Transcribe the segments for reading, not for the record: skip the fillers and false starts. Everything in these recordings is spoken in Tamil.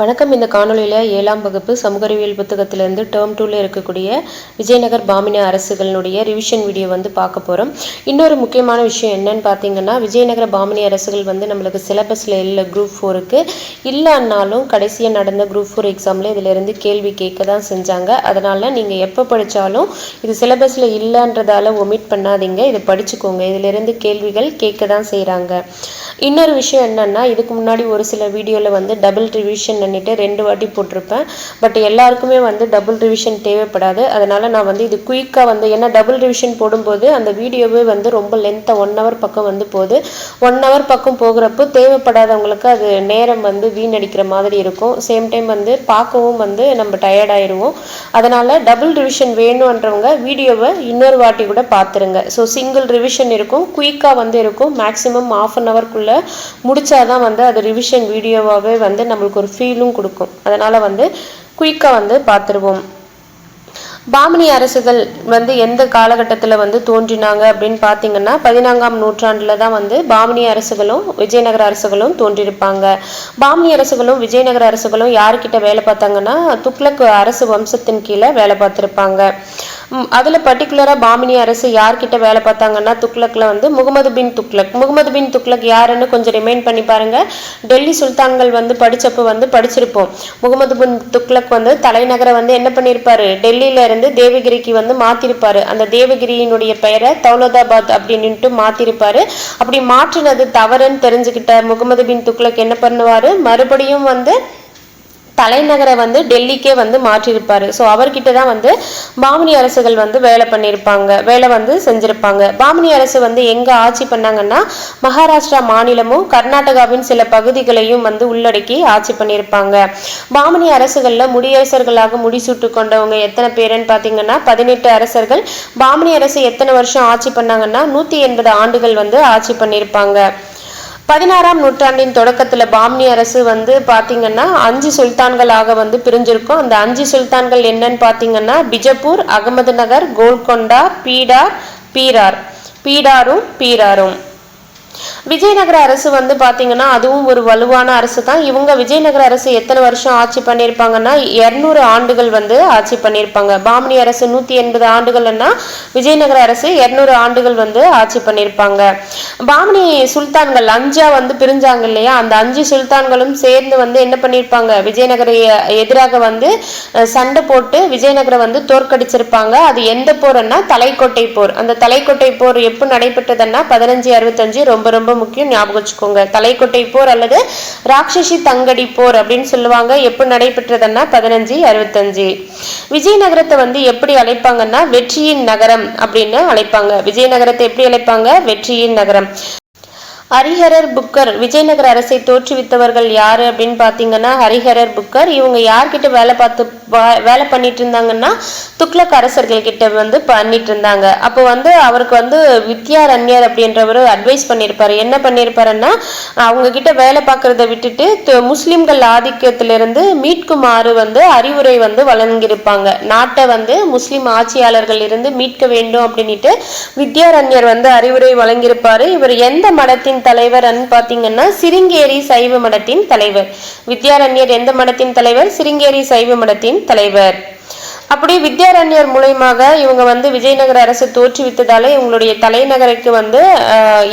வணக்கம். இந்த காணொலியில் 7ஆம் வகுப்பு சமூக அறிவியல் புத்தகத்திலிருந்து டேர்ம் 2ல இருக்கக்கூடிய விஜயநகர் பாமினி அரசுகளுடைய ரிவிஷன் வீடியோ பார்க்க போகிறோம். இன்னொரு முக்கியமான விஷயம் என்னன்னு பார்த்தீங்கன்னா, விஜயநகர பாமினி அரசுகள் நம்மளுக்கு சிலபஸில் இல்லை. குரூப் 4க்கு இல்லைன்னாலும் கடைசியாக நடந்த குரூப் 4 எக்ஸாமில் இதிலிருந்து கேள்வி கேட்க தான் செஞ்சாங்க. அதனால் நீங்கள் எப்போ படித்தாலும் இது சிலபஸில் இல்லைன்றதால ஒமிட் பண்ணாதீங்க, இதை படிச்சுக்கோங்க. இதிலிருந்து கேள்விகள் கேட்க தான் செய்கிறாங்க. இன்னொரு விஷயம் என்னென்னா, இதுக்கு முன்னாடி ஒரு சில வீடியோவில் டபுள் ரிவிஷன் பண்ணிட்டு 2 வாட்டி போட்டிருப்பேன். பட் எல்லாருக்குமே டபுள் ரிவிஷன் தேவைப்படாது. அதனால் நான் இது குயிக்காக ஏன்னா டபுள் ரிவிஷன் போடும்போது அந்த வீடியோவே ரொம்ப லென்த்தாக 1 hour பக்கம் போகுது. 1 hour பக்கம் போகிறப்போ தேவைப்படாதவங்களுக்கு அது நேரம் வீணடிக்கிற மாதிரி இருக்கும். சேம் டைம் பார்க்கவும் நம்ம டயர்டாயிருவோம். அதனால் டபுள் ரிவிஷன் வேணுன்றவங்க வீடியோவை இன்னொரு வாட்டி கூட பார்த்துருங்க. ஸோ சிங்கிள் ரிவிஷன் இருக்கும், குயிக்காக இருக்கும். மேக்ஸிமம் 1/2 hour முடிச்சாதான் அது ரிவிஷன் வீடியோவாகவே நம்மளுக்கு ஒரு ஃபீலும் கொடுக்கும். அதனால் குயிக்காக பார்த்துருவோம். பாமினி அரசுகள் எந்த காலகட்டத்தில் தோன்றினாங்க அப்படின்னு பார்த்தீங்கன்னா, 14ஆம் நூற்றாண்டில் தான் பாமினி அரசுகளும் விஜயநகர அரசுகளும் தோன்றியிருப்பாங்க. பாமினி அரசுகளும் விஜயநகர அரசுகளும் யாருக்கிட்ட வேலை பார்த்தாங்கன்னா, துக்ளக் அரசு வம்சத்தின் கீழே வேலை பார்த்துருப்பாங்க. அதில் பர்டிகுலராக பாமினி அரசு யார்கிட்ட வேலை பார்த்தாங்கன்னா, துக்ளக்கில் முகமது பின் துக்ளக். முகமது பின் துக்ளக் யாருன்னு கொஞ்சம் ரிமைண்ட் பண்ணி பாருங்க. டெல்லி சுல்தான்கள் படிச்சப்போ படிச்சிருப்போம். முகமது பின் துக்ளக் தலைநகரை என்ன பண்ணியிருப்பாரு, டெல்லியில இருந்து தேவகிரிக்கு மாத்திருப்பாரு. அந்த தேவகிரியினுடைய பெயரை தௌலதாபாத் அப்படின்ட்டு மாத்திருப்பாரு. அப்படி மாற்றினது தவறுன்னு தெரிஞ்சுக்கிட்ட முகமது பின் துக்ளக் என்ன பண்ணுவாரு, மறுபடியும் தலைநகரை டெல்லிக்கே மாற்றிருப்பாரு. ஸோ அவர்கிட்ட தான் பாமினி அரசுகள் வேலை பண்ணியிருப்பாங்க, வேலை செஞ்சிருப்பாங்க. பாமினி அரசு எங்க ஆட்சி பண்ணாங்கன்னா, மகாராஷ்டிரா மாநிலமும் கர்நாடகாவின் சில பகுதிகளையும் உள்ளடக்கி ஆட்சி பண்ணியிருப்பாங்க. பாமினி அரசுகள்ல முடியரசர்களாக முடிசூட்டு கொண்டவங்க எத்தனை பேருன்னு பார்த்தீங்கன்னா 18 அரசர்கள். பாமினி அரசு எத்தனை வருஷம் ஆட்சி பண்ணாங்கன்னா 180 ஆண்டுகள் ஆட்சி பண்ணியிருப்பாங்க. 16ஆம் நூற்றாண்டின் தொடக்கத்தில் பாமினி அரசு பார்த்தீங்கன்னா 5 சுல்தான்களாக பிரிஞ்சிருக்கும். அந்த 5 சுல்தான்கள் என்னன்னு பார்த்தீங்கன்னா, பிஜப்பூர், அகமது நகர், கோல்கொண்டா, பீடாரும். விஜயநகர அரசு பார்த்தீங்கன்னா அதுவும் ஒரு வலுவான அரசு தான். இவங்க விஜயநகர அரசு எத்தனை வருஷம் ஆட்சி பண்ணியிருப்பாங்கன்னா 200 ஆண்டுகள் ஆட்சி பண்ணியிருப்பாங்க. பாமினி அரசு 180 ஆண்டுகள்னா விஜயநகர அரசு 200 ஆண்டுகள் ஆட்சி பண்ணியிருப்பாங்க. பாமினி சுல்தான்கள் 5 பிரிஞ்சாங்க இல்லையா, அந்த 5 சுல்தான்களும் சேர்ந்து என்ன பண்ணியிருப்பாங்க, விஜயநகர எதிராக சண்டை போட்டு விஜயநகரை தோற்கடிச்சிருப்பாங்க. அது எந்த போர்னா தலைக்கோட்டை போர். அந்த தலைக்கோட்டை போர் எப்போ நடைபெற்றதுன்னா 1565. ரொம்ப ரொம்ப முக்கியம், ஞாபகம் வச்சுக்கோங்க. தலைக்கோட்டை போர் அல்லது ராட்சசி தங்கடி போர் அப்படின்னு சொல்லுவாங்க. எப்ப நடைபெற்றதுன்னா 1565. விஜயநகரத்தை எப்படி அழைப்பாங்கன்னா வெற்றியின் நகரம் அப்படின்னு அழைப்பாங்க. விஜயநகரத்தை எப்படி அழைப்பாங்க, வெற்றியின் நகரம். ஹரிஹரர் புக்கர் விஜயநகர அரசை தோற்றுவித்தவர்கள் யாரு அப்படின்னு பார்த்தீங்கன்னா ஹரிஹரர் புக்கர். இவங்க யார்கிட்ட வேலை பண்ணிட்டு இருந்தாங்கன்னா துக்ளக் அரசர்கள் கிட்ட பண்ணிட்டு இருந்தாங்க. அப்போ அவருக்கு வித்யாரண்யர் அப்படின்றவர் அட்வைஸ் பண்ணியிருப்பாரு. என்ன பண்ணியிருப்பாருன்னா, அவங்க கிட்ட வேலை பார்க்கறத விட்டுட்டு முஸ்லிம்கள் ஆதிக்கத்திலிருந்து மீட்குமாறு அறிவுரை வழங்கியிருப்பாங்க. நாட்டை முஸ்லிம் ஆட்சியாளர்கள் இருந்து மீட்க வேண்டும் அப்படின்ட்டு வித்யாரண்யர் அறிவுரை வழங்கியிருப்பாரு. இவர் எந்த மடத்தின் தலைவர் பாத்தீங்கன்னா சிருங்கேரி சைவ மடத்தின் தலைவர். வித்யாரண்யர் எந்த மடத்தின் தலைவர், சிருங்கேரி சைவ மடத்தின் தலைவர். அப்படி வித்யாரண்யர் மூலமாக இவங்க விஜயநகர அரசு தோற்றுவித்ததால இவங்களுடைய தலைநகருக்கு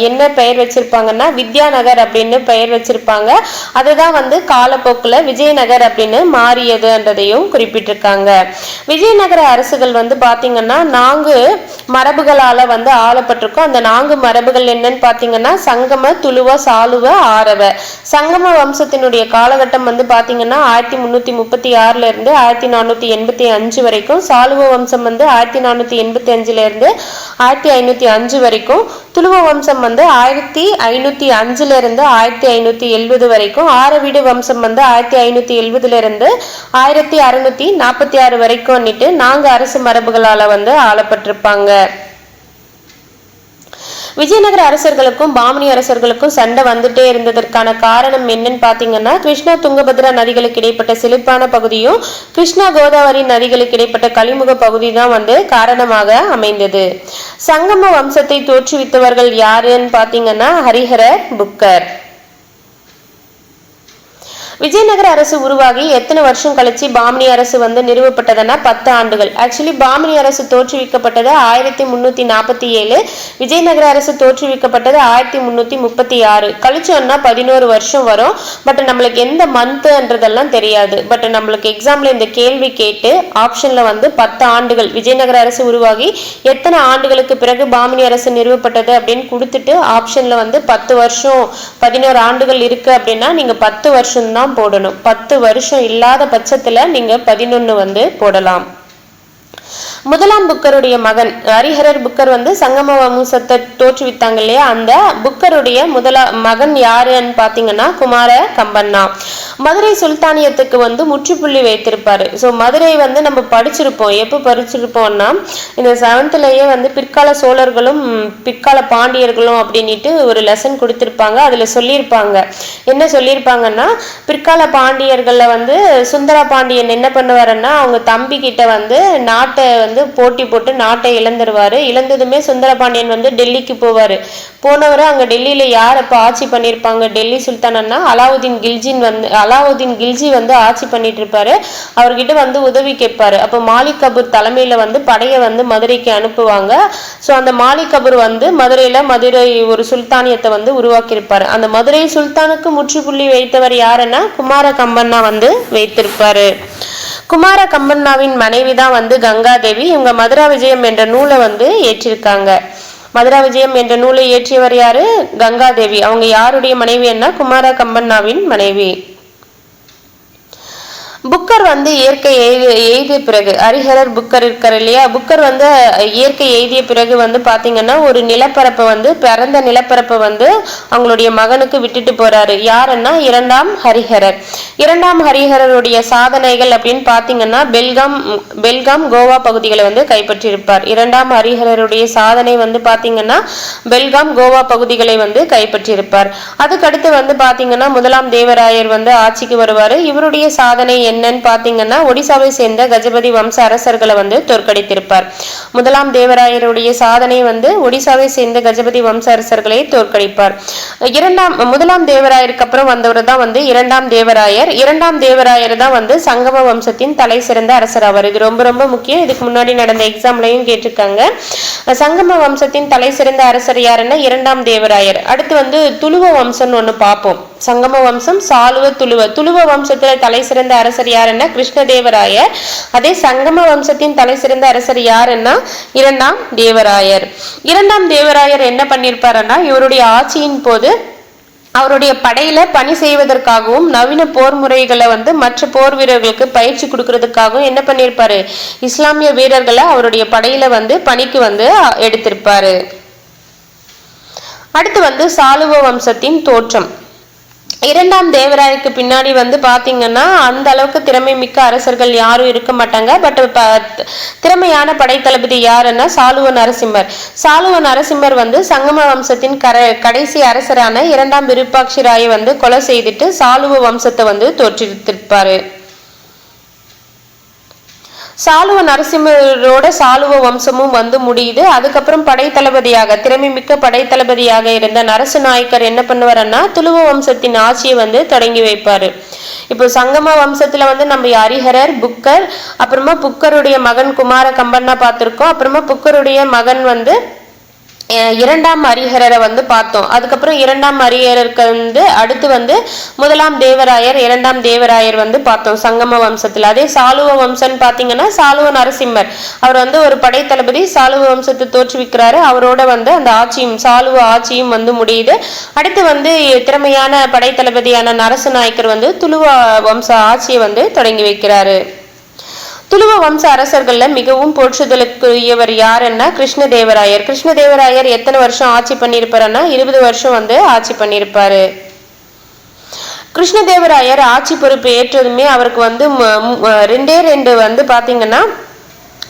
என்ன பெயர் வச்சிருப்பாங்கன்னா வித்யாநகர் அப்படின்னு பெயர் வச்சிருப்பாங்க. அதுதான் காலப்போக்கில் விஜயநகர் அப்படின்னு மாறியதுன்றதையும் குறிப்பிட்டிருக்காங்க. விஜயநகர அரசுகள் பாத்தீங்கன்னா 4 மரபுகளால ஆளப்பட்டிருக்கும். அந்த 4 மரபுகள் என்னன்னு பாத்தீங்கன்னா சங்கம, துளுவ, சாளுவ, ஆரவ. சங்கம வம்சத்தினுடைய காலகட்டம் பாத்தீங்கன்னா 1336 இருந்து 1485 வரைக்கும். சாளுவ வம்சம் 1485 இருந்து 1505 வரைக்கும். துளுவ வம்சம் 1505 இருந்து 1570 வரைக்கும். ஆரவீடு வம்சம் 1570 இருந்து 1646 வரைக்கும் 4 அரசு மரபுகளால ஆளப்பட்டிருப்பாங்க. விஜயநகர அரசர்களுக்கும் பாமினி அரசர்களுக்கும் சண்டை வந்துட்டே இருந்ததற்கான காரணம் என்னன்னு பாத்தீங்கன்னா, கிருஷ்ணா துங்கபத்ரா நதிகளுக்கு இடைப்பட்ட செழிப்பான பகுதியும் கிருஷ்ணா கோதாவரி நதிகளுக்கு இடைப்பட்ட கலிமுக பகுதி தான் காரணமாக அமைந்தது. சங்கம வம்சத்தை தோற்றுவித்தவர்கள் யாருன்னு பாத்தீங்கன்னா ஹரிஹர புக்கர். விஜயநகர அரசு உருவாகி எத்தனை வருஷம் கழிச்சு பாமினி அரசு வந்து நிறுவப்பட்டதுன்னா 10 ஆண்டுகள். ஆக்சுவலி பாமினி அரசு தோற்றுவிக்கப்பட்டது 1347, விஜயநகர அரசு தோற்றுவிக்கப்பட்டது 1336. கழிச்சோன்னா 11 வருஷம் வரும். பட் நம்மளுக்கு எந்த மந்த்ன்றதெல்லாம் தெரியாது. பட் நம்மளுக்கு எக்ஸாம்ல இந்த கேள்வி கேட்டு ஆப்ஷன்ல வந்து 10 ஆண்டுகள் விஜயநகர அரசு உருவாகி எத்தனை ஆண்டுகளுக்கு பிறகு பாமினி அரசு நிறுவப்பட்டது அப்படின்னு கொடுத்துட்டு ஆப்ஷன்ல வந்து 10 வருஷம் 11 ஆண்டுகள் இருக்கு அப்படின்னா நீங்க 10 வருஷம் தான் போடணும். 10 வருஷம் இல்லாத பட்சத்துல நீங்க 11 வந்து போடலாம். முதலாம் புக்கருடைய மகன் ஹரிஹரர் புக்கர் வந்து சங்கம வம்சத்தை தோற்றுவித்தாங்க இல்லையா, அந்த புக்கருடைய மகன் யாருன்னு பாத்தீங்கன்னா குமார கம்பண்ணா. மதுரை சுல்தானியத்துக்கு வந்து முற்றுப்புள்ளி வைத்திருப்பாரு. ஸோ மதுரை வந்து நம்ம படிச்சிருப்போம். எப்போ படிச்சிருப்போம்னா இந்த 7th வந்து பிற்கால சோழர்களும் பிற்கால பாண்டியர்களும் அப்படின்ட்டு ஒரு லெசன் கொடுத்திருப்பாங்க. அதுல சொல்லியிருப்பாங்க, என்ன சொல்லியிருப்பாங்கன்னா பிற்கால பாண்டியர்கள்ல வந்து சுந்தர பாண்டியன் என்ன பண்ணுவாருன்னா அவங்க தம்பி கிட்ட வந்து நாட்டை வந்து போட்டி போட்டு நாட்டை இழந்துருவாரு. இழந்ததுமே சுந்தரபாண்டியன் வந்து டெல்லிக்கு போவாரு. போனவரை அங்க டெல்லியில யார் அப்ப ஆட்சி பண்ணியிருப்பாங்க, டெல்லி சுல்தானா அலாவுதீன் கில்ஜி வந்து ஆட்சி பண்ணிட்டு இருப்பாரு. அவர்கிட்ட வந்து உதவி கேட்பாரு. அப்ப மாலிக் கபூர் தலைமையில வந்து படையை வந்து மதுரைக்கு அனுப்புவாங்க. ஸோ அந்த மாலிக் கபூர் வந்து மதுரை ஒரு சுல்தானியத்தை வந்து உருவாக்கி இருப்பாரு. அந்த மதுரை சுல்தானுக்கு முற்றுப்புள்ளி வைத்தவர் யாருன்னா குமார கம்பண்ணா வந்து வைத்திருப்பாரு. குமார கம்பண்ணாவின் மனைவி தான் வந்து கங்காதேவி. இவங்க மதுரா விஜயம் என்ற நூலை வந்து ஏற்றிருக்காங்க. மதுரா விஜயம் என்ற நூலை இயற்றியவர் யாரு? கங்காதேவி. அவங்க யாருடைய மனைவி என்ன? குமார கம்பண்ணாவின் மனைவி. புக்கர் வந்து இயற்கை எய்திய பிறகு ஹரிஹரர் புக்கர் இருக்கார் இல்லையா, புக்கர் வந்து இயற்கை எய்திய பிறகு வந்து பாத்தீங்கன்னா ஒரு நிலப்பரப்பை வந்து பிறந்த நிலப்பரப்பை வந்து அவங்களுடைய மகனுக்கு விட்டுட்டு போறாரு. யாருன்னா இரண்டாம் ஹரிஹரருடைய சாதனைகள் அப்படின்னு பாத்தீங்கன்னா பெல்காம் கோவா பகுதிகளை வந்து கைப்பற்றியிருப்பார். இரண்டாம் ஹரிஹரருடைய சாதனை வந்து பாத்தீங்கன்னா பெல்காம் கோவா பகுதிகளை வந்து கைப்பற்றியிருப்பார். அதுக்கடுத்து வந்து பாத்தீங்கன்னா முதலாம் தேவராயர் வந்து ஆட்சிக்கு வருவாரு. இவருடைய சாதனை என்னன்னு பாத்தீங்கன்னா ஒடிசாவை சேர்ந்த கஜபதி வம்ச அரசர்களை வந்து தோற்கடித்திருப்பார். முதலாம் தேவராயருடைய சாதனை வந்து ஒடிசாவை சேர்ந்த கஜபதி வம்ச அரசர்களை தோற்கடிப்பார். முதலாம் தேவராயருக்கு அப்புறம் வந்தவர் தான் வந்து இரண்டாம் தேவராயர் தான் வந்து சங்கம வம்சத்தின் தலை சிறந்த அரசர் ஆவார். இது ரொம்ப ரொம்ப முக்கியம். இதுக்கு முன்னாடி நடந்த எக்ஸாம்லையும் கேட்டிருக்காங்க. சங்கம வம்சத்தின் தலை சிறந்த அரசர் யாருன்னா இரண்டாம் தேவராயர். அடுத்து வந்து துளுவ வம்சம்னு ஒண்ணு பார்ப்போம். சங்கம வம்சம், சாளுவ, துளுவ வம்சத்துல தலை சிறந்த அரசர் யாருன்னா கிருஷ்ணதேவராயர். அதே சங்கம வம்சத்தின் தலை சிறந்த அரசர் யாருன்னா இரண்டாம் தேவராயர் என்ன பண்ணிருப்பாருன்னா இவருடைய ஆட்சியின் போது அவருடைய படையில பணி செய்வதற்காகவும் நவீன போர் முறைகளை வந்து மற்ற போர் வீரர்களுக்கு பயிற்சி கொடுக்கறதுக்காகவும் என்ன பண்ணிருப்பாரு, இஸ்லாமிய வீரர்களை அவருடைய படையில வந்து பணிக்கு வந்து எடுத்திருப்பாரு. அடுத்து வந்து சாளுவ வம்சத்தின் தோற்றம். இரண்டாம் தேவராயருக்கு பின்னாடி வந்து பாத்தீங்கன்னா அந்த அளவுக்கு திறமை மிக்க அரசர்கள் யாரும் இருக்க மாட்டாங்க. பட் திறமையான படைத்தளபதி யாருன்னா சாளுவ நரசிம்மர் வந்து சங்கம வம்சத்தின் கடைசி அரசரான இரண்டாம் விருப்பாட்சி ராயை வந்து கொலை செய்துட்டு சாளுவ வம்சத்தை வந்து தோற்றுவித்திருப்பாரு. சாளுவ நரசிம்மரோட சாளுவ வம்சமும் வந்து முடியுது. அதுக்கப்புறம் திறமை மிக்க படைத்தளபதியாக இருந்த நரசு நாயக்கர் என்ன பண்ணுவாருன்னா துளுவ வம்சத்தின் ஆட்சியை வந்து தொடங்கி வைப்பாரு. இப்போ சங்கம வம்சத்துல வந்து நம்ம ஹரிஹரர், புக்கர், அப்புறமா புக்கருடைய மகன் குமார கம்பண்ணா பார்த்திருக்கோம். அப்புறமா புக்கருடைய மகன் வந்து இரண்டாம் ஹரிஹரரை வந்து பார்த்தோம். அதுக்கப்புறம் இரண்டாம் ஹரிஹரருக்கு வந்து அடுத்து வந்து முதலாம் தேவராயர், இரண்டாம் தேவராயர் வந்து பார்த்தோம் சங்கம வம்சத்துல. அதே சாளுவ வம்சம்னு பாத்தீங்கன்னா சாளுவ நரசிம்மர் அவர் வந்து ஒரு படைத்தளபதி சாளுவ வம்சத்தை தோற்றுவிக்கிறாரு. அவரோட வந்து அந்த சாளுவ ஆட்சியும் வந்து முடியுது. அடுத்து வந்து திறமையான படைத்தளபதியான நரசு நாயக்கர் வந்து துளுவ வம்ச ஆட்சியை வந்து தொடங்கி வைக்கிறாரு. துளுவ வம்ச அரசர்கள்ல மிகவும் போற்றுதலுக்குரியவர் யாருன்னா கிருஷ்ணதேவராயர் எத்தனை வருஷம் ஆட்சி பண்ணியிருப்பாருன்னா 20 வருஷம் வந்து ஆட்சி பண்ணியிருப்பாரு. கிருஷ்ணதேவராயர் ஆட்சி பொறுப்பு ஏற்றதுமே அவருக்கு வந்து 2 வந்து பாத்தீங்கன்னா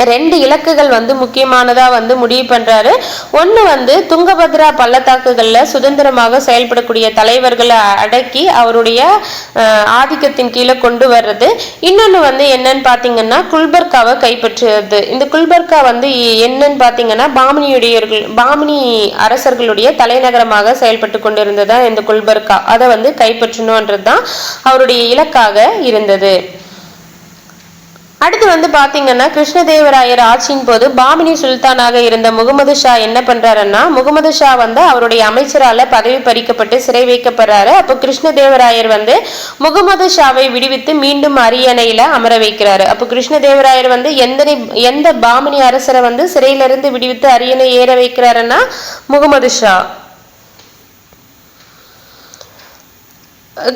2 இலக்குகள் வந்து முக்கியமானதா வந்து முடிவு பண்றாரு. ஒன்னு வந்து துங்கபத்ரா பள்ளத்தாக்குகள்ல சுதந்திரமாக செயல்படக்கூடிய தலைவர்களை அடக்கி அவருடைய ஆதிக்கத்தின் கீழே கொண்டு வர்றது. இன்னொன்னு வந்து என்னன்னு பாத்தீங்கன்னா குல்பர்காவை கைப்பற்றுறது. இந்த குல்பர்கா வந்து என்னன்னு பாத்தீங்கன்னா பாமினி அரசர்களுடைய தலைநகரமாக செயல்பட்டு கொண்டிருந்ததா இந்த குல்பர்கா. அதை வந்து கைப்பற்றணும்ன்றதுதான் அவருடைய இலக்காக இருந்தது. அடுத்து வந்து பாத்தீங்கன்னா கிருஷ்ணதேவராயர் ஆட்சியின் போது பாமினி சுல்தானாக இருந்த முகமது ஷா என்ன பண்றாருன்னா, முகமது ஷா வந்து அவருடைய அமைச்சரால பதவி பறிக்கப்பட்டு சிறை வைக்கப்படுறாரு. அப்போ கிருஷ்ணதேவராயர் வந்து முகமது ஷாவை விடுவித்து மீண்டும் அரியணையில அமர வைக்கிறாரு. அப்போ கிருஷ்ணதேவராயர் வந்து எந்த பாமினி அரசரை வந்து சிறையிலிருந்து விடுவித்து அரியணை ஏற வைக்கிறாருன்னா முகமது ஷா.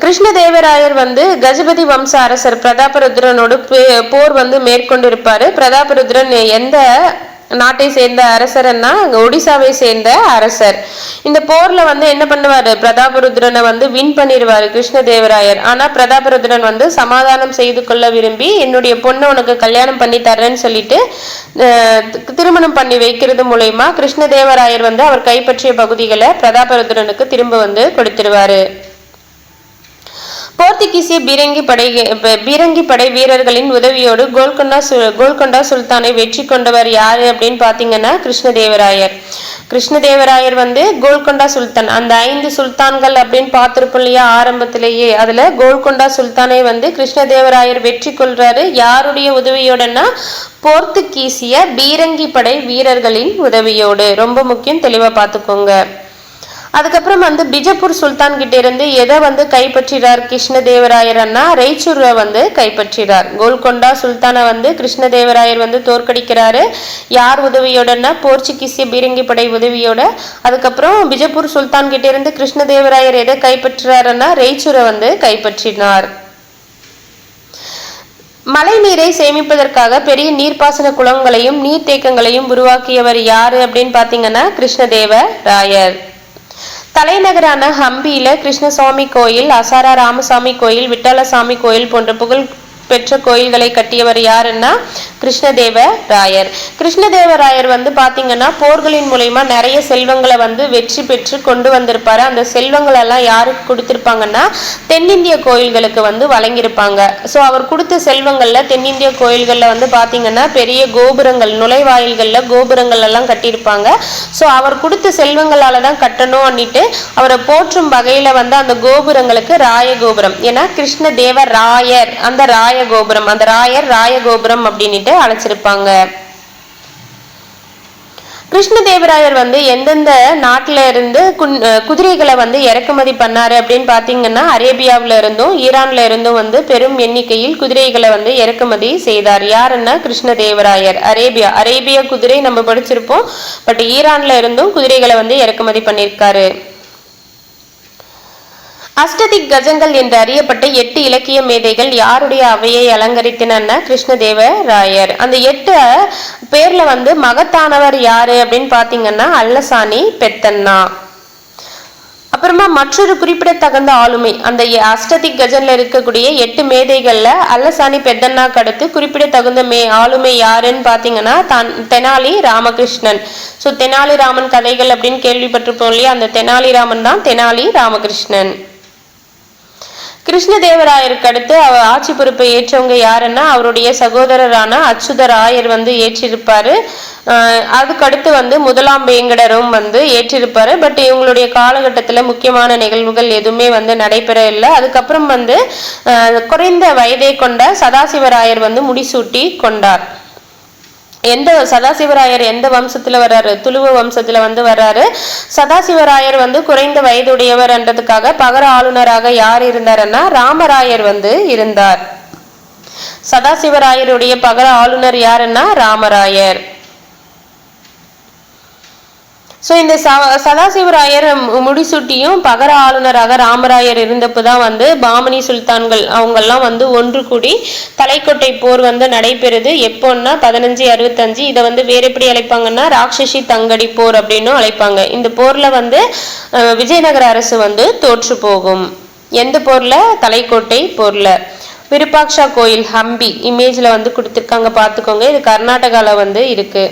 கிருஷ்ணதேவராயர் வந்து கஜபதி வம்ச அரசர் பிரதாபருத்ரனோடு போர் வந்து மேற்கொண்டிருப்பாரு. பிரதாபருத்ரன் எந்த நாட்டை சேர்ந்த அரசர்னா ஒடிசாவை சேர்ந்த அரசர். இந்த போர்ல வந்து என்ன பண்ணுவாரு, பிரதாபருத்ரனை வந்து வின் பண்ணிடுவாரு கிருஷ்ணதேவராயர். ஆனா பிரதாபருத்ரன் வந்து சமாதானம் செய்து கொள்ள விரும்பி என்னுடைய பொண்ணை உனக்கு கல்யாணம் பண்ணி தர்றேன்னு சொல்லிட்டு திருமணம் பண்ணி வைக்கிறது மூலயமா கிருஷ்ணதேவராயர் வந்து அவர் கைப்பற்றிய பகுதிகளை பிரதாபருத்ரனுக்கு திரும்ப வந்து கொடுத்துருவாரு. போர்த்துகீசிய பீரங்கி படை வீரர்களின் உதவியோடு கோல்கொண்டா சுல்தானை வெற்றி கொண்டவர் யாரு அப்படின்னு பாத்தீங்கன்னா கிருஷ்ணதேவராயர். கிருஷ்ணதேவராயர் வந்து கோல்கொண்டா சுல்தான், அந்த 5 சுல்தான்கள் அப்படின்னு பார்த்திருப்போம் இல்லையா ஆரம்பத்திலேயே, அதுல கோல்கொண்டா சுல்தானை வந்து கிருஷ்ணதேவராயர் வெற்றி கொள்றாரு. யாருடைய உதவியோடனா போர்த்துகீசிய பீரங்கி படை வீரர்களின் உதவியோடு. ரொம்ப முக்கியம், தெளிவா பார்த்துக்கோங்க. அதுக்கப்புறம் வந்து பிஜப்பூர் சுல்தான் கிட்ட இருந்து எதை வந்து கைப்பற்றிறார் கிருஷ்ணதேவராயர்னா ரெய்ச்சூரை வந்து கைப்பற்றிறார். கோல்கொண்டா சுல்தானை வந்து கிருஷ்ணதேவராயர் வந்து தோற்கடிக்கிறாரு. யார் உதவியோடனா போர்ச்சுகீசிய பீரங்கி படை உதவியோட. அதுக்கப்புறம் பிஜப்பூர் சுல்தான் கிட்ட இருந்து கிருஷ்ணதேவராயர் எதை கைப்பற்றாருன்னா ரெய்ச்சூரை வந்து கைப்பற்றினார். மழை நீரை சேமிப்பதற்காக பெரிய நீர்ப்பாசன குளங்களையும் நீர்த்தேக்கங்களையும் உருவாக்கியவர் யாரு அப்படின்னு பாத்தீங்கன்னா கிருஷ்ணதேவராயர். தலைநகரான ஹம்பியில கிருஷ்ணசாமி கோயில், அசாரா ராமசாமி கோயில், விட்டாலசாமி கோயில் போன்ற புகழ் பெற்ற கோயில்களை கட்டியவர் யாருன்னா கிருஷ்ணதேவராயர். கிருஷ்ணதேவராயர் வந்து பாத்தீங்கன்னா போர்களின் மூலமா நிறைய செல்வங்களை வந்து வெற்றி பெற்று கொண்டு வந்திருப்பாரு. அந்த செல்வங்கள் எல்லாம் யாருக்கு கொடுத்திருப்பாங்கன்னா தென்னிந்திய கோயில்களுக்கு வந்து வழங்கியிருப்பாங்க. ஸோ அவர் கொடுத்த செல்வங்கள்ல தென்னிந்திய கோயில்கள்ல வந்து பாத்தீங்கன்னா பெரிய கோபுரங்கள், நுழைவாயில்கள்ல கோபுரங்கள் எல்லாம் கட்டியிருப்பாங்க. ஸோ அவர் கொடுத்த செல்வங்களால தான் கட்டணும் அப்படின்ட்டு அவரை போற்றும் வகையில வந்து அந்த கோபுரங்களுக்கு ராயகோபுரம், ஏன்னா கிருஷ்ணதேவராயர் அந்த ராயகோபுரம், அந்த ராயகோபுரம் அப்படின்ட்டு அழைச்சிருப்பாங்க. கிருஷ்ணதேவராயர் வந்து எந்தெந்த நாட்டில இருந்து குதிரைகளை வந்து இறக்குமதி பண்ணாரு அப்படின்னு பாத்தீங்கன்னா அரேபியாவில இருந்தும் ஈரான்ல இருந்தும் வந்து பெரும் எண்ணிக்கையில் குதிரைகளை வந்து இறக்குமதி செய்தார். யாருன்னா கிருஷ்ணதேவராயர். அரேபியா குதிரை நம்ம படிச்சிருப்போம், பட் ஈரான்ல இருந்தும் குதிரைகளை வந்து இறக்குமதி பண்ணியிருக்காரு. அஷ்டதிக் கஜங்கள் என்று அறியப்பட்ட 8 இலக்கிய மேதைகள் யாருடைய அவையை அலங்கரித்தன கிருஷ்ணதேவராயர். அந்த 8 பேர்ல வந்து மகத்தானவர் யாரு அப்படின்னு பாத்தீங்கன்னா அல்லசானி பெத்தண்ணா. அப்புறமா மற்றொரு குறிப்பிடத்தகுந்த ஆளுமை, அந்த அஷ்டதிக் கஜன்ல இருக்கக்கூடிய 8 மேதைகள்ல அல்லசானி பெத்தண்ணாக்கு அடுத்து குறிப்பிடத்தகுந்த ஆளுமை யாருன்னு பாத்தீங்கன்னா தெனாலி ராமகிருஷ்ணன். ஸோ தெனாலிராமன் கதைகள் அப்படின்னு கேள்விப்பட்டிருப்போம் இல்லையா, அந்த தெனாலிராமன் தான் தெனாலி ராமகிருஷ்ணன். கிருஷ்ணதேவராயருக்கு அடுத்து அவர் ஆட்சி பொறுப்பை ஏற்றவங்க யாருன்னா அவருடைய சகோதரரான அச்சுதராயர் வந்து ஏற்றிருப்பாரு. அதுக்கடுத்து வந்து முதலாம் வேங்கடரும் வந்து ஏற்றிருப்பாரு. பட் இவங்களுடைய காலகட்டத்தில் முக்கியமான நிகழ்வுகள் எதுவுமே வந்து நடைபெற இல்லை. அதுக்கப்புறம் வந்து குறைந்த வயதை கொண்ட சதாசிவராயர் வந்து முடிசூட்டி கொண்டார். சதாசிவராயர் எந்த வம்சத்துல வர்றாரு, துளுவ வம்சத்துல வந்து வர்றாரு. சதாசிவராயர் வந்து குறைந்த வயதுடையவர் என்றதுக்காக பகர ஆளுநராக யார் இருந்தாருன்னா ராமராயர் வந்து இருந்தார். சதாசிவராயருடைய பகர ஆளுநர் யாருன்னா ராமராயர். ஸோ இந்த சதாசிவராயர் முடிசூட்டியும் பகர ஆளுநராக ராமராயர் இருந்தப்போதான் வந்து பாமனி சுல்தான்கள் அவங்கெல்லாம் வந்து ஒன்று கூடி தலைக்கோட்டை போர் வந்து நடைபெறுது. எப்போன்னா 1565. இதை வந்து வேற எப்படி அழைப்பாங்கன்னா ராட்சசி தங்கடி போர் அப்படின்னு அழைப்பாங்க. இந்த போர்ல வந்து விஜயநகர அரசு வந்து தோற்று போகும். எந்த போர்ல? தலைக்கோட்டை போர்ல. விருப்பாக்ஷா கோயில் ஹம்பி இமேஜ்ல வந்து கொடுத்துருக்காங்க, பார்த்துக்கோங்க. இது கர்நாடகால வந்து இருக்கு.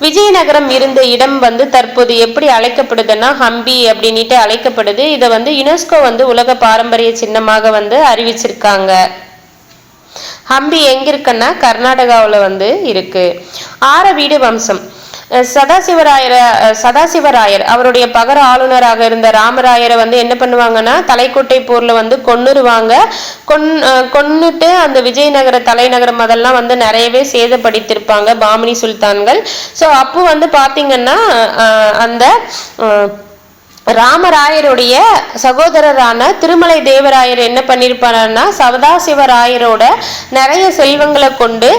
விஜயநகரம் இருந்த இடம் வந்து தற்போது எப்படி அழைக்கப்படுதுன்னா ஹம்பி அப்படின்ட்டு அழைக்கப்படுது. இதை வந்து யுனெஸ்கோ வந்து உலக பாரம்பரிய சின்னமாக வந்து அறிவிச்சிருக்காங்க. ஹம்பி எங்க இருக்குன்னா கர்நாடகாவில் வந்து இருக்கு. ஆரவீடு வம்சம். சதாசிவராயர் அவருடைய பகர ஆளுநராக இருந்த ராமராயரை வந்து என்ன பண்ணுவாங்கன்னா தலைக்கோட்டை போர்ல வந்து கொன்னுருவாங்க. கொன்னுட்டு அந்த விஜயநகர தலைநகரம் அதெல்லாம் வந்து நிறையவே சேதப்படுத்திருப்பாங்க பாமினி சுல்தான்கள். ஸோ அப்போ வந்து பாத்தீங்கன்னா அந்த ராமராயருடைய சகோதரரான திருமலை தேவராயர் என்ன பண்ணிருப்பாருன்னா சதாசிவராயரோட நிறைய செல்வங்களை கொண்டு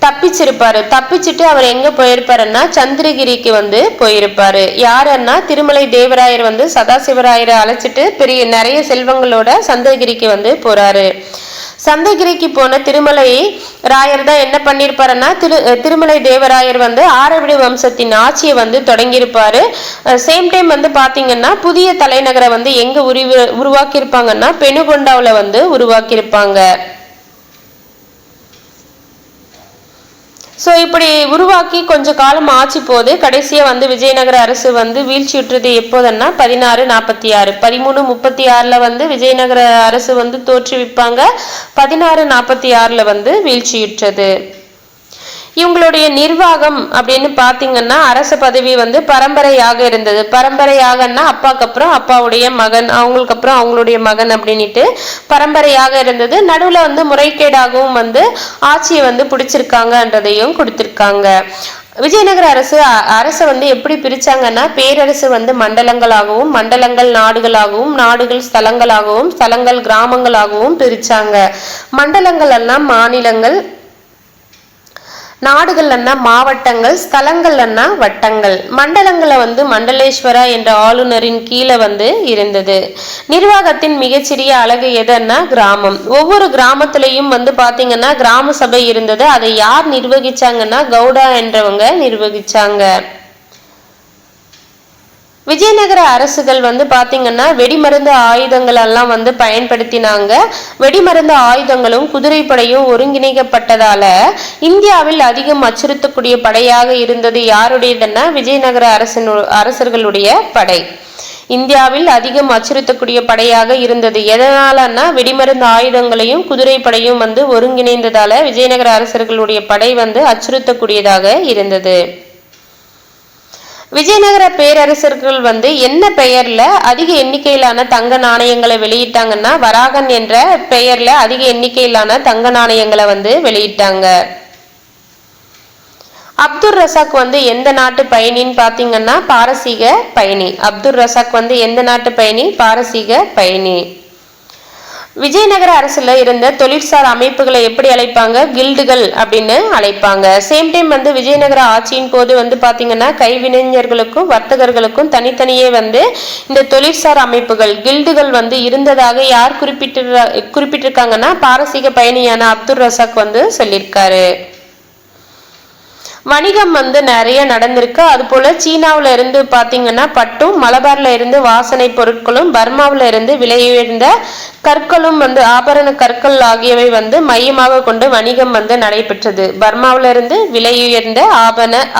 தப்பிச்சிருப்பாரு. தப்பிச்சுட்டு அவர் எங்க போயிருப்பாருன்னா சந்திரகிரிக்கு வந்து போயிருப்பாரு. யாருன்னா திருமலை தேவராயர் வந்து சதாசிவராயரை அழைச்சிட்டு நிறைய செல்வங்களோட சந்திரகிரிக்கு வந்து போறாரு. சந்திரகிரிக்கு போன திருமலை ராயர் தான் என்ன பண்ணிருப்பாருன்னா திருமலை தேவராயர் வந்து ஆரவிடு வம்சத்தின் ஆட்சியை வந்து தொடங்கியிருப்பாரு. சேம் டைம் வந்து பாத்தீங்கன்னா புதிய தலைநகரை வந்து எங்க உருவாக்கி இருப்பாங்கன்னா பெனுகொண்டாவில வந்து உருவாக்கியிருப்பாங்க. ஸோ இப்படி உருவாக்கி கொஞ்ச காலம் ஆட்சி போது கடைசியாக வந்து விஜயநகர அரசு வந்து வீழ்ச்சியுற்றது எப்போதுன்னா 1646 1336 வந்து விஜயநகர அரசு வந்து தோற்றுவிப்பாங்க. 1646 வந்து வீழ்ச்சியுற்றது. இவங்களுடைய நிர்வாகம் அப்படின்னு பாத்தீங்கன்னா அரச பதவி வந்து பரம்பரையாக இருந்தது. பரம்பரையாகன்னா அப்பாவுக்கு அப்புறம் அப்பாவுடைய மகன், அவங்களுக்கு அப்புறம் அவங்களுடைய மகன் அப்படின்ட்டு பரம்பரையாக இருந்தது. நடுவுல வந்து முறைகேடாகவும் வந்து ஆட்சியை வந்து பிடிச்சிருக்காங்கன்றதையும் கொடுத்திருக்காங்க. விஜயநகர அரசை வந்து எப்படி பிரிச்சாங்கன்னா பேரரசு வந்து மண்டலங்களாகவும், மண்டலங்கள் நாடுகளாகவும், நாடுகள் ஸ்தலங்களாகவும், ஸ்தலங்கள் கிராமங்களாகவும் பிரிச்சாங்க. மண்டலங்கள் எல்லாம் மாநிலங்கள், நாடுகள்னா மாவட்டங்கள், ஸ்தலங்கள்னா வட்டங்கள். மண்டலங்களை வந்து மண்டலேஸ்வரா என்ற ஆளுநரின் கீழே வந்து இருந்தது. நிர்வாகத்தின் மிகச்சிறிய அழகு எதுன்னா கிராமம். ஒவ்வொரு கிராமத்திலையும் வந்து பாத்தீங்கன்னா கிராம சபை இருந்தது. அதை யார் நிர்வகிச்சாங்கன்னா கவுடா என்றவங்க நிர்வகிச்சாங்க. விஜயநகர அரசுகள் வந்து பாத்தீங்கன்னா வெடிமருந்து ஆயுதங்கள் எல்லாம் வந்து பயன்படுத்தினாங்க. வெடிமருந்து ஆயுதங்களும் குதிரைப்படையும் ஒருங்கிணைக்கப்பட்டதால இந்தியாவில் அதிகம் அச்சுறுத்தக்கூடிய படையாக இருந்தது யாருடையதுன்னா விஜயநகர அரசர்களுடைய படை. இந்தியாவில் அதிகம் அச்சுறுத்தக்கூடிய படையாக இருந்தது எதனாலன்னா வெடிமருந்து ஆயுதங்களையும் குதிரைப்படையும் வந்து ஒருங்கிணைந்ததால விஜயநகர அரசர்களுடைய படை வந்து அச்சுறுத்தக்கூடியதாக இருந்தது. விஜயநகர பேரரசர்கள் வந்து என்ன பெயர்ல அதிக எண்ணிக்கையிலான தங்க நாணயங்களை வெளியிட்டாங்கன்னா வராகன் என்ற பெயர்ல அதிக எண்ணிக்கையிலான தங்க நாணயங்களை வந்து வெளியிட்டாங்க. அப்துல் ரசாக் வந்து எந்த நாட்டு பயணின்னு பாத்தீங்கன்னா பாரசீக பயணி. அப்துல் ரசாக் வந்து எந்த நாட்டு பயணி? பாரசீக பயணி. விஜயநகர அரசுல இருந்த தொழிற்சார் அமைப்புகளை எப்படி அழைப்பாங்க? கில்டுகள் அப்படின்னு அழைப்பாங்க. சேம் டைம் வந்து விஜயநகர ஆட்சியின் போது வந்து பாத்தீங்கன்னா கைவினைஞர்களுக்கும் வர்த்தகர்களுக்கும் தனித்தனியே வந்து இந்த தொழிற்சார் அமைப்புகள் கில்டுகள் வந்து இருந்ததாக யார் குறிப்பிட்டிருக்காங்கன்னா பாரசீக பயணியான அப்துல் ரசாக் வந்து சொல்லியிருக்காரு. வணிகம் வந்து நிறைய நடந்திருக்கு. அது போல சீனாவில இருந்து பாத்தீங்கன்னா பட்டும், மலபார்ல இருந்து வாசனை பொருட்களும், பர்மாவில இருந்து விலை உயர்ந்த கற்களும் வந்து ஆபரண கற்கள் ஆகியவை வந்து மையமாக கொண்டு வணிகம் வந்து நடைபெற்றது. பர்மாவில இருந்து விலை உயர்ந்த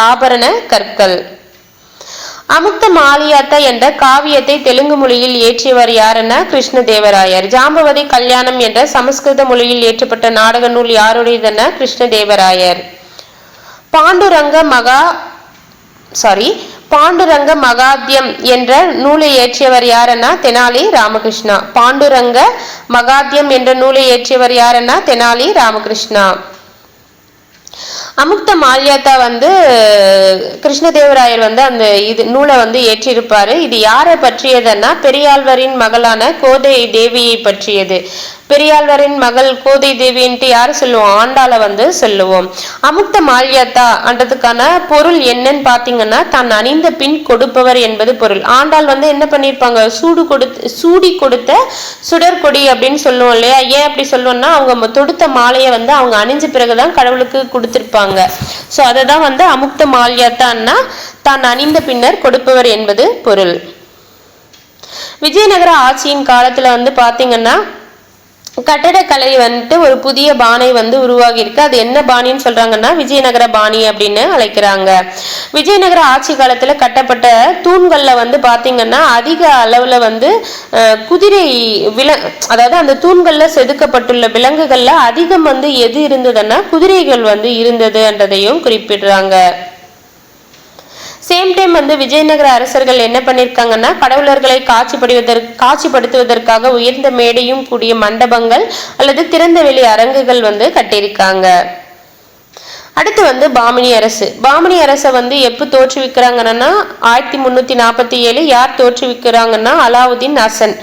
ஆபரண கற்கள். அமுக்த மாலியாத்தா என்ற காவியத்தை தெலுங்கு மொழியில் இயற்றியவர் யாருன்னா கிருஷ்ணதேவராயர். ஜாம்பவதி கல்யாணம் என்ற சமஸ்கிருத மொழியில் இயற்றப்பட்ட நாடக நூல் யாருடையதுன்னா கிருஷ்ணதேவராயர். பாண்டுரங்க மகாத்யம் என்ற நூலை இயற்றியவர் யாருன்னா தெனாலி ராமகிருஷ்ணா. பாண்டுரங்க மகாத்யம் என்ற நூலை இயற்றியவர் யாருன்னா தெனாலி ராமகிருஷ்ணா. அமுக்த மால்யாத்தா வந்து கிருஷ்ணதேவராயர் வந்து அந்த நூலை வந்து ஏற்றிருப்பாரு. இது யாரை பற்றியதுன்னா பெரியாழ்வரின் மகளான கோதை தேவியை பற்றியது. பெரியாழ்வரின் மகள் கோதை தேவின்ட்டு யாரு சொல்லுவோம்? ஆண்டாளை வந்து சொல்லுவோம். அமுக்த மால்யாத்தா அன்றதுக்கான பொருள் என்னன்னு பாத்தீங்கன்னா தான் அணிந்த பின் கொடுப்பவர் என்பது பொருள். ஆண்டாள் வந்து என்ன பண்ணிருப்பாங்க? சூடி கொடுத்த சுடற்கொடி அப்படின்னு சொல்லுவோம் இல்லையா? ஏன் அப்படி சொல்லுவோம்னா அவங்க தொடுத்த மாலையை வந்து அவங்க அணிஞ்ச பிறகுதான் கடவுளுக்கு கொடுத்திருப்பாங்க. சோ அததான் வந்து அமுக்த மால்யாத்தான்னா தான் அணிந்த பின்னர் கொடுப்பவர் என்பது பொருள். விஜயநகர ஆட்சியின் காலத்துல வந்து பாத்தீங்கன்னா கட்டடக்கலை வந்துட்டு ஒரு புதிய பானை வந்து உருவாகி இருக்கு. அது என்ன பாணின்னு சொல்றாங்கன்னா விஜயநகர பாணி அப்படின்னு அழைக்கிறாங்க. விஜயநகர ஆட்சி காலத்துல கட்டப்பட்ட தூண்கள்ல வந்து பாத்தீங்கன்னா அதிக அளவுல வந்து குதிரை அதாவது அந்த தூண்கள்ல செதுக்கப்பட்டுள்ள விலங்குகள்ல அதிகம் வந்து எது இருந்ததுன்னா குதிரைகள் வந்து இருந்ததுன்றதையும் குறிப்பிடுறாங்க. சேம் டைம் வந்து விஜயநகர அரசர்கள் என்ன பண்ணிருக்காங்கன்னா கடவுளர்களை காட்சிப்படுத்துவதற்காக உயர்ந்த மேடையும் கூடிய மண்டபங்கள் அல்லது திறந்த வெளி அரங்குகள் வந்து கட்டியிருக்காங்க. அடுத்து வந்து பாமினி அரசு. பாமினி அரசை வந்து எப்போ தோற்றுவிக்கிறாங்கன்னா 1347. யார் தோற்றுவிக்கிறாங்கன்னா அலாவுதீன் ஹசன்.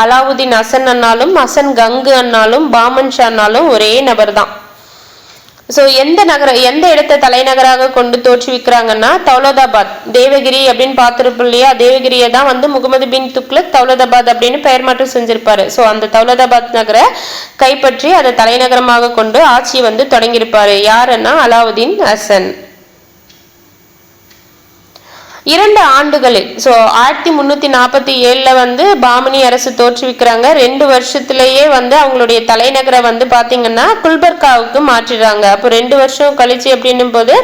அலாவுதீன் ஹசன் அண்ணாலும் ஹசன் கங்கு அண்ணாலும் பாமன் ஷா அண்ணாலும் ஒரே நபர் தான். ஸோ எந்த இடத்தை தலைநகராக கொண்டு தோற்றுவிக்கிறாங்கன்னா தௌலதாபாத். தேவகிரி அப்படின்னு பார்த்துருப்போம் இல்லையா, தேவகிரியை தான் வந்து முகமது பின் துக்ளக் தௌலதாபாத் அப்படின்னு பெயர் மாற்றம் செஞ்சிருப்பாரு. ஸோ அந்த தௌலதாபாத் நகரை கைப்பற்றி அதை தலைநகரமாக கொண்டு ஆட்சியை வந்து தொடங்கியிருப்பாரு. யாருன்னா அலாவுதீன் ஹசன். 2 ஆண்டுகளில் 1347 வந்து பாமினி அரசு தோற்றுவிக்கிறாங்க. 2 வருஷத்திலேயே வந்து அவங்களுடைய தலைநகரை வந்து பாத்தீங்கன்னா குல்பர்காவுக்கு மாற்றிடுறாங்க. அப்போ 2 வருஷம் கழிச்சு அப்படின்னும் போது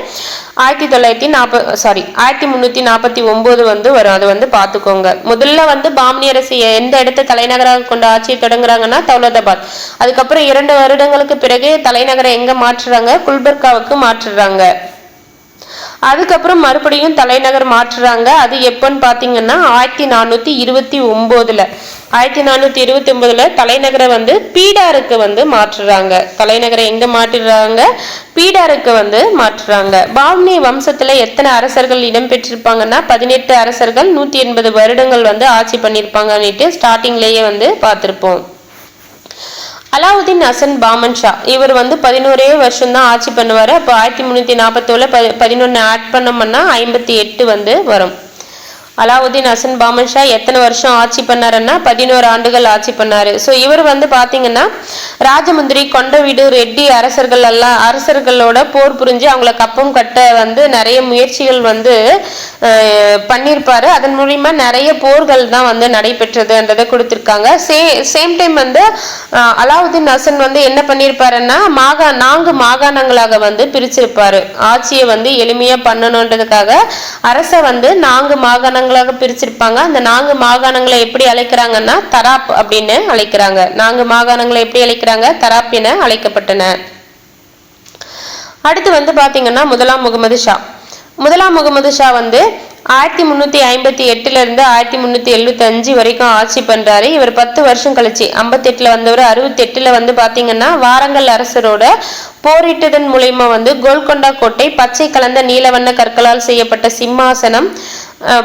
1349 வந்து வரும். அது வந்து பாத்துக்கோங்க. முதல்ல வந்து பாமினி அரசு எந்த இடத்தை தலைநகராக கொண்டு ஆட்சியை தொடங்குறாங்கன்னா தௌலதாபாத். அதுக்கப்புறம் 2 வருடங்களுக்கு பிறகு தலைநகரை எங்க மாற்றுறாங்க, குல்பர்காவுக்கு மாற்றுறாங்க. அதுக்கப்புறம் மறுபடியும் தலைநகர் மாற்றுறாங்க. அது எப்பன்னு பாத்தீங்கன்னா 1429. 1429 தலைநகரை வந்து பீடாருக்கு வந்து மாற்றுறாங்க. தலைநகரை எங்க மாற்றுறாங்க, பீடாருக்கு வந்து மாற்றுறாங்க. பாமினி வம்சத்துல எத்தனை அரசர்கள் இடம்பெற்றிருப்பாங்கன்னா 18 அரசர்கள் 180 வருடங்கள் வந்து ஆட்சி பண்ணிருப்பாங்கன்னுட்டு ஸ்டார்டிங்லயே வந்து பார்த்திருப்போம். அலாவுதீன் ஹசன் பாமன் ஷா இவர் வந்து 11 வருஷம் தான் ஆட்சி பண்ணுவாரு. அப்போ 1347 11 ஆட் பண்ணோம்னா 58 வந்து வரும். அலாவுதீன் ஹசன் பாமன் ஷா எத்தனை வருஷம் ஆட்சி பண்ணாருன்னா 11 ஆண்டுகள் ஆட்சி பண்ணாரு. ஸோ இவர் வந்து பாத்தீங்கன்னா ராஜமுந்திரி, கொண்டவீடு, ரெட்டி அரசர்களோட போர் புரிஞ்சு அவங்கள கப்பம் கட்ட வந்து நிறைய முயற்சிகள் வந்து பண்ணியிருப்பாரு. அதன் மூலியமா நிறைய போர்கள் தான் வந்து நடைபெற்றதுன்றதை கொடுத்திருக்காங்க. சேம் டைம் வந்து அலாவுதீன் ஹசன் வந்து என்ன பண்ணியிருப்பாருன்னா 4 மாகாணங்களாக வந்து பிரிச்சிருப்பாரு. ஆட்சியை வந்து எளிமையா பண்ணணுன்றதுக்காக அரச வந்து 4 மாகாணங்களாக பிரிச்சிருப்பாங்க. அந்த 4 மாகாணங்களை எப்படி அழைக்கிறாங்கன்னா தராப் அப்படின்னு அழைக்கிறாங்க. 4 மாகாணங்களை எப்படி அழைக்கிறாங்க, தராப் என அழைக்கப்பட்டன. அடுத்து வந்து பாத்தீங்கன்னா முதலாம் முகமது ஷா வந்து 1358 இருந்து 1375 வரைக்கும் ஆட்சி பண்றாரு. இவர் 10 வருஷம் கழிச்சு 58 வந்தவர். 68 வந்து பாத்தீங்கன்னா வாரங்கல் அரசரோட போரிட்டதன் மூலயமா வந்து கோல்கொண்டா கோட்டை, பச்சை கலந்த நீலவண்ண கற்களால் செய்யப்பட்ட சிம்மாசனம்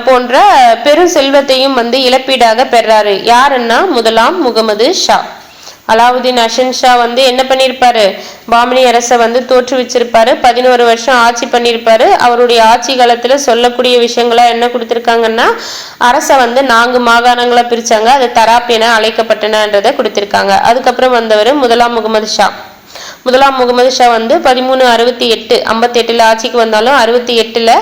போன்ற பெரும் செல்வத்தையும் வந்து இழப்பீடாக பெறாரு. யாருன்னா முதலாம் முகமது ஷா. அலாவுதீன் ஹசன் ஷா வந்து என்ன பண்ணியிருப்பாரு, பாமினி அரசை வந்து தோற்றுவிச்சிருப்பாரு. 11 வருஷம் ஆட்சி பண்ணியிருப்பாரு. அவருடைய ஆட்சி காலத்துல சொல்லக்கூடிய விஷயங்களா என்ன கொடுத்திருக்காங்கன்னா அரசை வந்து 4 மாகாணங்களா பிரிச்சாங்க. அது தராப் என அழைக்கப்பட்டனன்றதை கொடுத்திருக்காங்க. அதுக்கப்புறம் வந்தவர் முதலாம் முகமது ஷா. முதலாம் முகமது ஷா வந்து 1368 58 ஆட்சிக்கு வந்தாலும் 68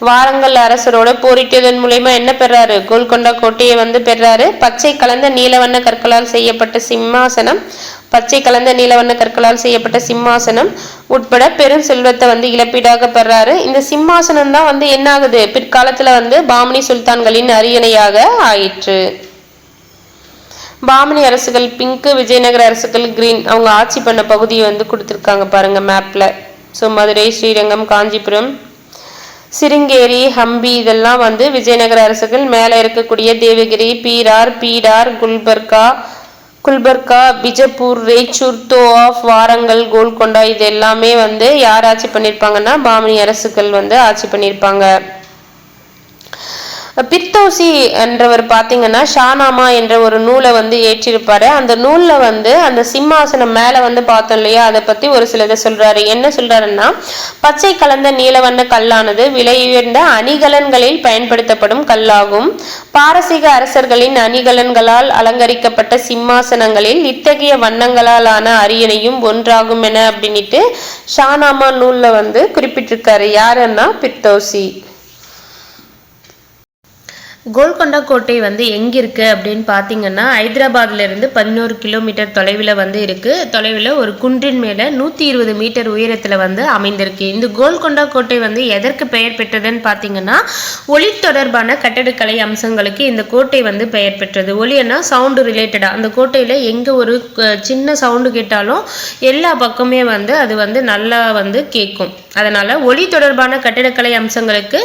வாரங்கல் அரசரோட போரிட்டதன் மூலமா என்ன பெறாரு, கோல்கொண்டா கோட்டையை வந்து பெறாரு. பச்சை கலந்த நீலவண்ண கற்களால் செய்யப்பட்ட சிம்மாசனம் உட்பட பெரும் செல்வத்தை வந்து இழப்பீடாக பெறாரு. இந்த சிம்மாசனம் தான் வந்து என்ன ஆகுது, பிற்காலத்துல வந்து பாமினி சுல்தான்களின் அரியணையாக ஆயிற்று. பாமினி அரசுகள் பிங்க், விஜயநகர அரசுகள் கிரீன். அவங்க ஆட்சி பண்ண பகுதியை வந்து கொடுத்துருக்காங்க பாருங்க மேப்ல. ஸோ மதுரை, ஸ்ரீரங்கம், காஞ்சிபுரம், சிருங்கேரி, ஹம்பி இதெல்லாம் வந்து விஜயநகர அரசுகள். மேலே இருக்கக்கூடிய தேவகிரி, பீடார், குல்பர்கா, பிஜப்பூர், ரேச்சூர், தோஆப், வாரங்கல், கோல்கொண்டா இது எல்லாமே வந்து யார் ஆட்சி பண்ணியிருப்பாங்கன்னா பாமினி அரசுகள் வந்து ஆட்சி பண்ணியிருப்பாங்க. பிர்தௌசி என்றவர் பாத்தீங்கன்னா ஷானாமா என்ற ஒரு நூலை வந்து ஏற்றிருப்பாரு. அந்த நூல்ல வந்து அந்த சிம்மாசனம் மேல வந்து பார்த்தோம் இல்லையா, அதை பத்தி ஒரு சிலதை சொல்றாரு. என்ன சொல்றாருன்னா, பச்சை கலந்த நீலவண்ண கல்லானது விலை உயர்ந்த அணிகலன்களில் பயன்படுத்தப்படும் கல்லாகும். பாரசீக அரசர்களின் அணிகலன்களால் அலங்கரிக்கப்பட்ட சிம்மாசனங்களில் இத்தகைய வண்ணங்களாலான அரியணையும் ஒன்றாகும் என அப்படின்ட்டு ஷானாமா நூல்ல வந்து குறிப்பிட்டிருக்காரு. யாருன்னா பிர்தௌசி. கோல்கொண்டா கோட்டை வந்து எங்கே இருக்குது அப்படின்னு பார்த்தீங்கன்னா ஹைதராபாத்லேருந்து 11 கிலோமீட்டர் தொலைவில் வந்து இருக்குது. தொலைவில் ஒரு குன்றின் மேலே 120 மீட்டர் உயரத்தில் வந்து அமைந்திருக்கு. இந்த கோல்கொண்டா கோட்டை வந்து எதற்கு பெயர் பெற்றதுன்னு பார்த்தீங்கன்னா ஒளி தொடர்பான கட்டடக்கலை அம்சங்களுக்கு இந்த கோட்டை வந்து பெயர் பெற்றது. ஒளின்னா சவுண்டு ரிலேட்டடாக அந்த கோட்டையில் எங்கே ஒரு சின்ன சவுண்டு கேட்டாலும் எல்லா பக்கமே வந்து அது வந்து நல்லா வந்து கேட்கும். அதனால் ஒளி தொடர்பான கட்டிடக்கலை அம்சங்களுக்கு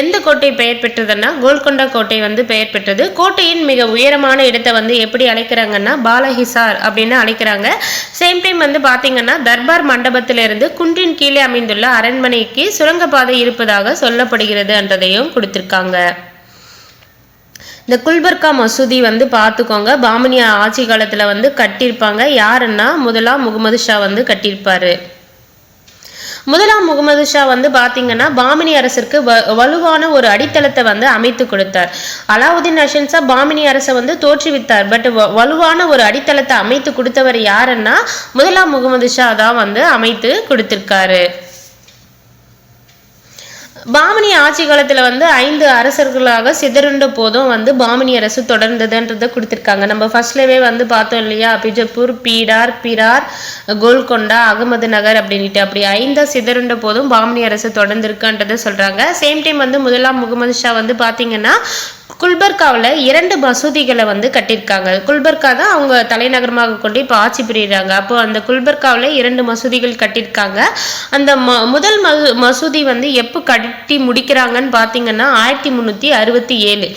எந்த கோட்டை பெயர் பெற்றதுன்னா கோல்கொண்டா கோட்டை வந்து பெயர் பெற்றது. கோட்டையின் மிக உயரமான இடத்தை வந்து எப்படி அழைக்கிறாங்கன்னா பாலஹிசார் அப்படின்னு அழைக்கிறாங்க. சேம் டைம் வந்து பார்த்தீங்கன்னா தர்பார் மண்டபத்திலிருந்து குன்றின் கீழே அமைந்துள்ள அரண்மனைக்கு சுரங்கப்பாதை இருப்பதாக சொல்லப்படுகிறது என்றதையும் கொடுத்திருக்காங்க. இந்த குல்பர்கா மசூதி வந்து பார்த்துக்கோங்க, பாமினி ஆட்சி காலத்தில் வந்து கட்டியிருப்பாங்க. யாருன்னா முதலாம் முகமது ஷா வந்து கட்டியிருப்பாரு. முதலாம் முகமது ஷா வந்து பார்த்தீங்கன்னா பாமினி அரசிற்கு வலுவான ஒரு அடித்தளத்தை வந்து அமைத்து கொடுத்தார். அலாவுதீன் அஷன் ஷா பாமினி அரசை வந்து தோற்றுவித்தார். பட் வலுவான ஒரு அடித்தளத்தை அமைத்து கொடுத்தவர் யாருன்னா முதலாம் முகமது ஷா தான் வந்து அமைத்து கொடுத்திருக்காரு. பாமினி ஆட்சி காலத்தில் வந்து 5 அரசர்களாக சிதறுண்ட போதும் வந்து பாமினி அரசு தொடர்ந்ததுன்றதை கொடுத்துருக்காங்க. நம்ம ஃபர்ஸ்ட்லவே வந்து பார்த்தோம் இல்லையா, பிஜப்பூர், பீடார், பிரார், கோல்கொண்டா, அகமது நகர் அப்படின்ட்டு அப்படி 5 சிதறுண்ட போதும் பாமினி அரசு தொடர்ந்துருக்குன்றதை சொல்கிறாங்க. சேம் டைம் வந்து முதலாம் முகமது ஷா வந்து பார்த்தீங்கன்னா குல்பர்காவில் 2 மசூதிகளை வந்து கட்டியிருக்காங்க. குல்பர்கா தான் அவங்க தலைநகரமாக கொண்டு இப்போ ஆட்சி புரியுறாங்க. அப்போ அந்த குல்பர்காவில் 2 மசூதிகள் கட்டியிருக்காங்க. அந்த முதல் மசூதி வந்து எப்போ கட்டி முடிக்கிறாங்கன்னு பார்த்தீங்கன்னா 1367.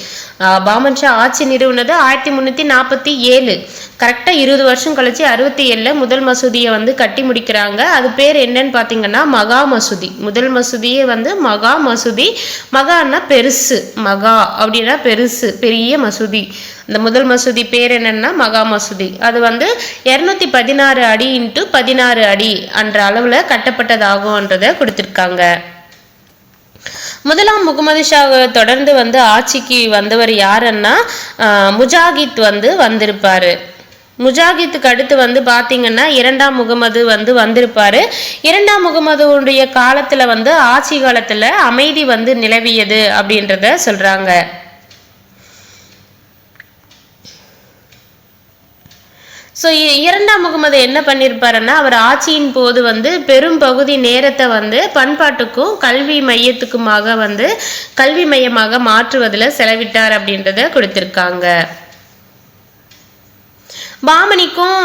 பாமன் ஷா ஆட்சி நிறுவனது 1347. கரெக்டாக 20 வருஷம் கழிச்சு 67 முதல் மசூதியை வந்து கட்டி முடிக்கிறாங்க. அது பேர் என்னன்னு பார்த்தீங்கன்னா மகா மசூதி. முதல் மசூதியே வந்து மகா மசூதி. மகான்னா பெருசு, மகா அப்படின்னா பெருசு, பெரிய மசூதி. இந்த முதல் மசூதி பேர் என்னன்னா மகா மசூதி. அது வந்து 216 அடி × 16 அடி என்ற அளவில் கட்டப்பட்டதாகும்ன்றதை கொடுத்துருக்காங்க. முதலாம் முகமது ஷா தொடர்ந்து வந்து ஆட்சிக்கு வந்தவர் யாருன்னா முஜாகித் வந்து வந்திருப்பாரு. முஜாகித்துக்கு அடுத்து வந்து பார்த்தீங்கன்னா 2ஆம் முகமது வந்து வந்திருப்பாரு. 2ஆம் முகமதுடைய காலத்துல வந்து ஆட்சி காலத்துல அமைதி வந்து நிலவியது அப்படின்றத சொல்றாங்க. ஸோ 2ஆம் முகமது என்ன பண்ணியிருப்பாருன்னா அவர் ஆட்சியின் போது வந்து பெரும் பகுதி நேரத்தை வந்து பண்பாட்டுக்கும் கல்வி மையத்துக்குமாக வந்து கல்வி மையமாக மாற்றுவதில் செலவிட்டார் அப்படின்றத கொடுத்திருக்காங்க. பாமனிக்கும்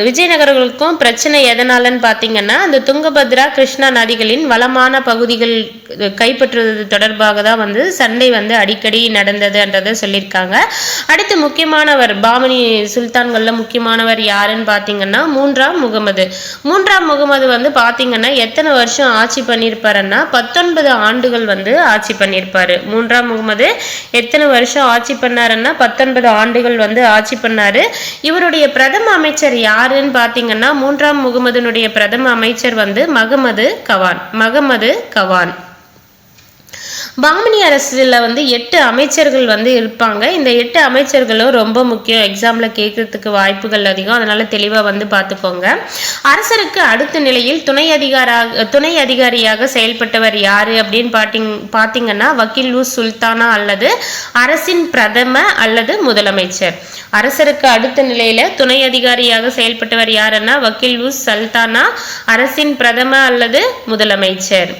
விஜயநகர்களுக்கும் பிரச்சனை எதனாலன்னு பார்த்தீங்கன்னா அந்த துங்கபத்ரா, கிருஷ்ணா நதிகளின் வளமான பகுதிகள் கைப்பற்றுவது தொடர்பாக தான் வந்து சண்டை வந்து அடிக்கடி நடந்ததுன்றதை சொல்லியிருக்காங்க. அடுத்து முக்கியமானவர் பாமனி சுல்தான்களில் முக்கியமானவர் யாருன்னு பார்த்தீங்கன்னா 3ஆம் முகமது. 3ஆம் முகமது வந்து பார்த்தீங்கன்னா எத்தனை வருஷம் ஆட்சி பண்ணியிருப்பாருன்னா 19 ஆண்டுகள் வந்து ஆட்சி பண்ணியிருப்பாரு. 3ஆம் முகமது எத்தனை வருஷம் ஆட்சி பண்ணாருன்னா 19 ஆண்டுகள் வந்து ஆட்சி பண்ணாரு. இவருடைய பிரதம அமைச்சர் யாருன்னு பார்த்தீங்கன்னா 3ஆம் முகமதுனுடைய பிரதம அமைச்சர் வந்து மகமது கவான். பாமினி அரசுல வந்து 8 அமைச்சர்கள் வந்து இருப்பாங்க. இந்த 8 அமைச்சர்களும் ரொம்ப முக்கியம், எக்ஸாம்ல கேட்கறதுக்கு வாய்ப்புகள் அதிகம். அதனால தெளிவா வந்து பார்த்துக்கோங்க. அரசருக்கு அடுத்த நிலையில் துணை அதிகாரியாக செயல்பட்டவர் யாரு அப்படின்னு பார்த்தீங்கன்னா வக்கீல் உஸ் சுல்தானா அல்லது அரசின் பிரதம அல்லது முதலமைச்சர். அரசருக்கு அடுத்த நிலையில துணை அதிகாரியாக செயல்பட்டவர் யாருன்னா வக்கீல் உஸ் சுல்தானா, அரசின் பிரதம அல்லது முதலமைச்சர்.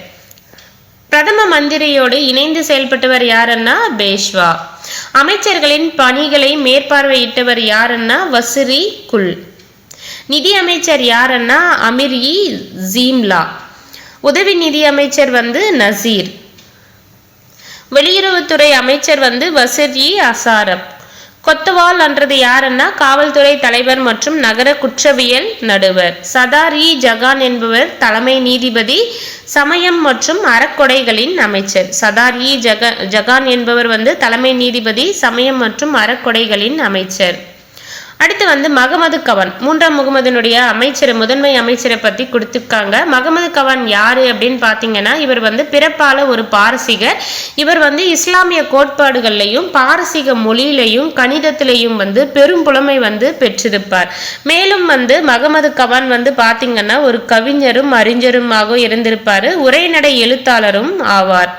பிரதம மந்திரியோடு இணைந்து செயல்பட்டவர் யாருன்னா பேஷ்வா. அமைச்சர்களின் பணிகளை மேற்பார்வையிட்டவர் யாருன்னா வசிரி குல். நிதி அமைச்சர் யாருன்னா அமீர்-இ ஜீம்லா. உதவி நிதி அமைச்சர் வந்து நசீர். வெளியுறவுத்துறை அமைச்சர் வந்து வசிர்-இ அசாரப். கொத்தவால் என்றது யாருன்னா காவல்துறை தலைவர் மற்றும் நகர குற்றவியல் நடுவர். சதார்-இ ஜகான் என்பவர் தலைமை நீதிபதி, சமயம் மற்றும் அறக்கொடைகளின் அமைச்சர். சதார்-இ ஜகான் என்பவர் வந்து தலைமை நீதிபதி, சமயம் மற்றும் அறக்கொடைகளின் அமைச்சர். அடுத்து வந்து மகமது கவான். 3ஆம் முகமதுனுடைய முதன்மை அமைச்சரை பற்றி கொடுத்துருக்காங்க. மகமது கவான் யாரு அப்படின்னு பார்த்தீங்கன்னா இவர் வந்து பிறப்பால ஒரு பாரசீகர். இவர் வந்து இஸ்லாமிய கோட்பாடுகள்லையும் பாரசீக மொழியிலையும் கணிதத்திலையும் வந்து பெரும் புலமை வந்து பெற்றிருப்பார். மேலும் வந்து மகமது கவான் வந்து பார்த்தீங்கன்னா ஒரு கவிஞரும் அறிஞருமாக இருந்திருப்பாரு. உரைநடை எழுத்தாளரும் ஆவார்.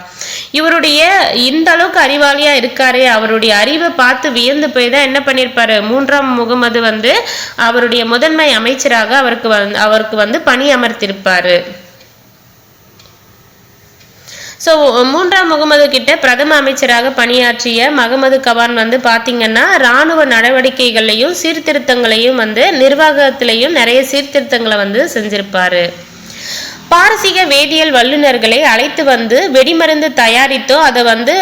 இவருடைய இந்த அளவுக்கு அறிவாளியா இருக்காரு, அவருடைய அறிவை பார்த்து வியந்து போய் தான் என்ன பண்ணியிருப்பாரு, 3ஆம் முகமது வந்து அவருடைய முதன்மை அமைச்சராக அவருக்கு வந்து பணி அமர்த்திருப்பாரு. ஸோ 3ஆம் முகமது கிட்ட பிரதம அமைச்சராக பணியாற்றிய மகமது கவான் வந்து பார்த்தீங்கன்னா இராணுவ நடவடிக்கைகளையும் சீர்திருத்தங்களையும் வந்து நிர்வாகத்திலையும் நிறைய சீர்திருத்தங்களை வந்து செஞ்சிருப்பாரு. பாரசீக வேதியியல் வல்லுநர்களை அழைத்து வந்து வெடிமருந்து தயாரித்தோ அதை வந்து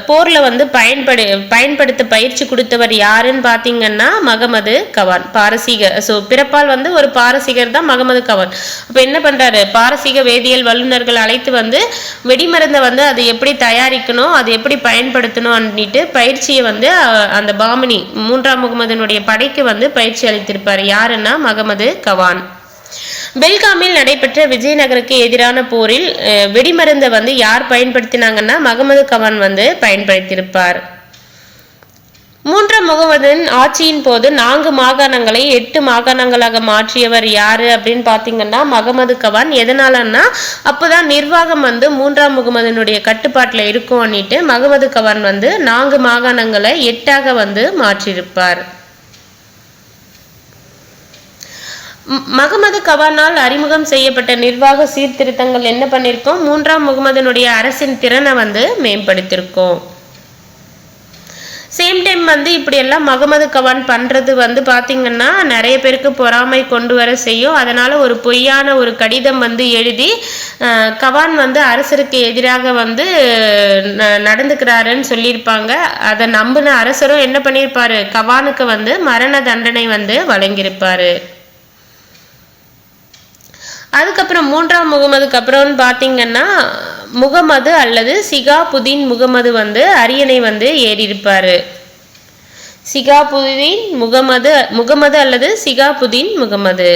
போர்ல வந்து பயன்படுத்த பயிற்சி கொடுத்தவர் யாருன்னு பார்த்தீங்கன்னா மகமது கவான். பாரசீக பிறப்பால் வந்து ஒரு பாரசீகர் தான் மகமது கவான். அப்போ என்ன பண்றாரு, பாரசீக வேதியியல் வல்லுநர்கள் அழைத்து வந்து வெடிமருந்தை வந்து அதை எப்படி தயாரிக்கணும், அதை எப்படி பயன்படுத்தணும் அப்படின்ட்டு பயிற்சியை வந்து அந்த பாமினி 3ஆம் முகமதனுடைய படைக்கு வந்து பயிற்சி அளித்திருப்பார். யாருன்னா மகமது கவான். பெல்காமில் நடைபெற்ற விஜயநகருக்கு எதிரான போரில் வெடிமருந்தை வந்து யார் பயன்படுத்தினாங்கன்னா மகமது கவான் வந்து பயன்படுத்தியிருப்பார். 3ஆம் முகமதின் ஆட்சியின் போது 4 மாகாணங்களை 8 மாகாணங்களாக மாற்றியவர் யாரு அப்படின்னு பாத்தீங்கன்னா மகமது கவான். எதனாலன்னா அப்போதான் நிர்வாகம் வந்து 3ஆம் முகமதினுடைய கட்டுப்பாட்டுல இருக்கும் அப்படின்ட்டு மகமது கவான் வந்து 4 மாகாணங்களை 8ஆக வந்து மாற்றியிருப்பார். மகமது கவானால் அறிமுகம் செய்யப்பட்ட நிர்வாக சீர்திருத்தங்கள் என்ன பண்ணிருக்கோம், 3ஆம் முகமதனுடைய அரசின் திறனை வந்து மேம்படுத்திருக்கோம். சேம் டைம் வந்து இப்படி எல்லாம் மகமது கவான் பண்றது வந்து பாத்தீங்கன்னா நிறைய பேருக்கு பொறாமை கொண்டு வர செய்யும். அதனால ஒரு பொய்யான ஒரு கடிதம் வந்து எழுதி கவான் வந்து அரசருக்கு எதிராக வந்து நடந்துக்கிறாருன்னு சொல்லியிருப்பாங்க. அதை நம்பின அரசரும் என்ன பண்ணியிருப்பாரு, கவானுக்கு வந்து மரண தண்டனை வந்து வழங்கியிருப்பாரு. அதுக்கப்புறம் 3ஆம் முகமதுக்கு அப்புறம்னு பார்த்தீங்கன்னா முகமது அல்லது சிகாபுதீன் முகமது வந்து அரியணை வந்து ஏறியிருப்பாரு. சிகாபுதீன் முகமது அல்லது சிகாபுதீன் முகமது.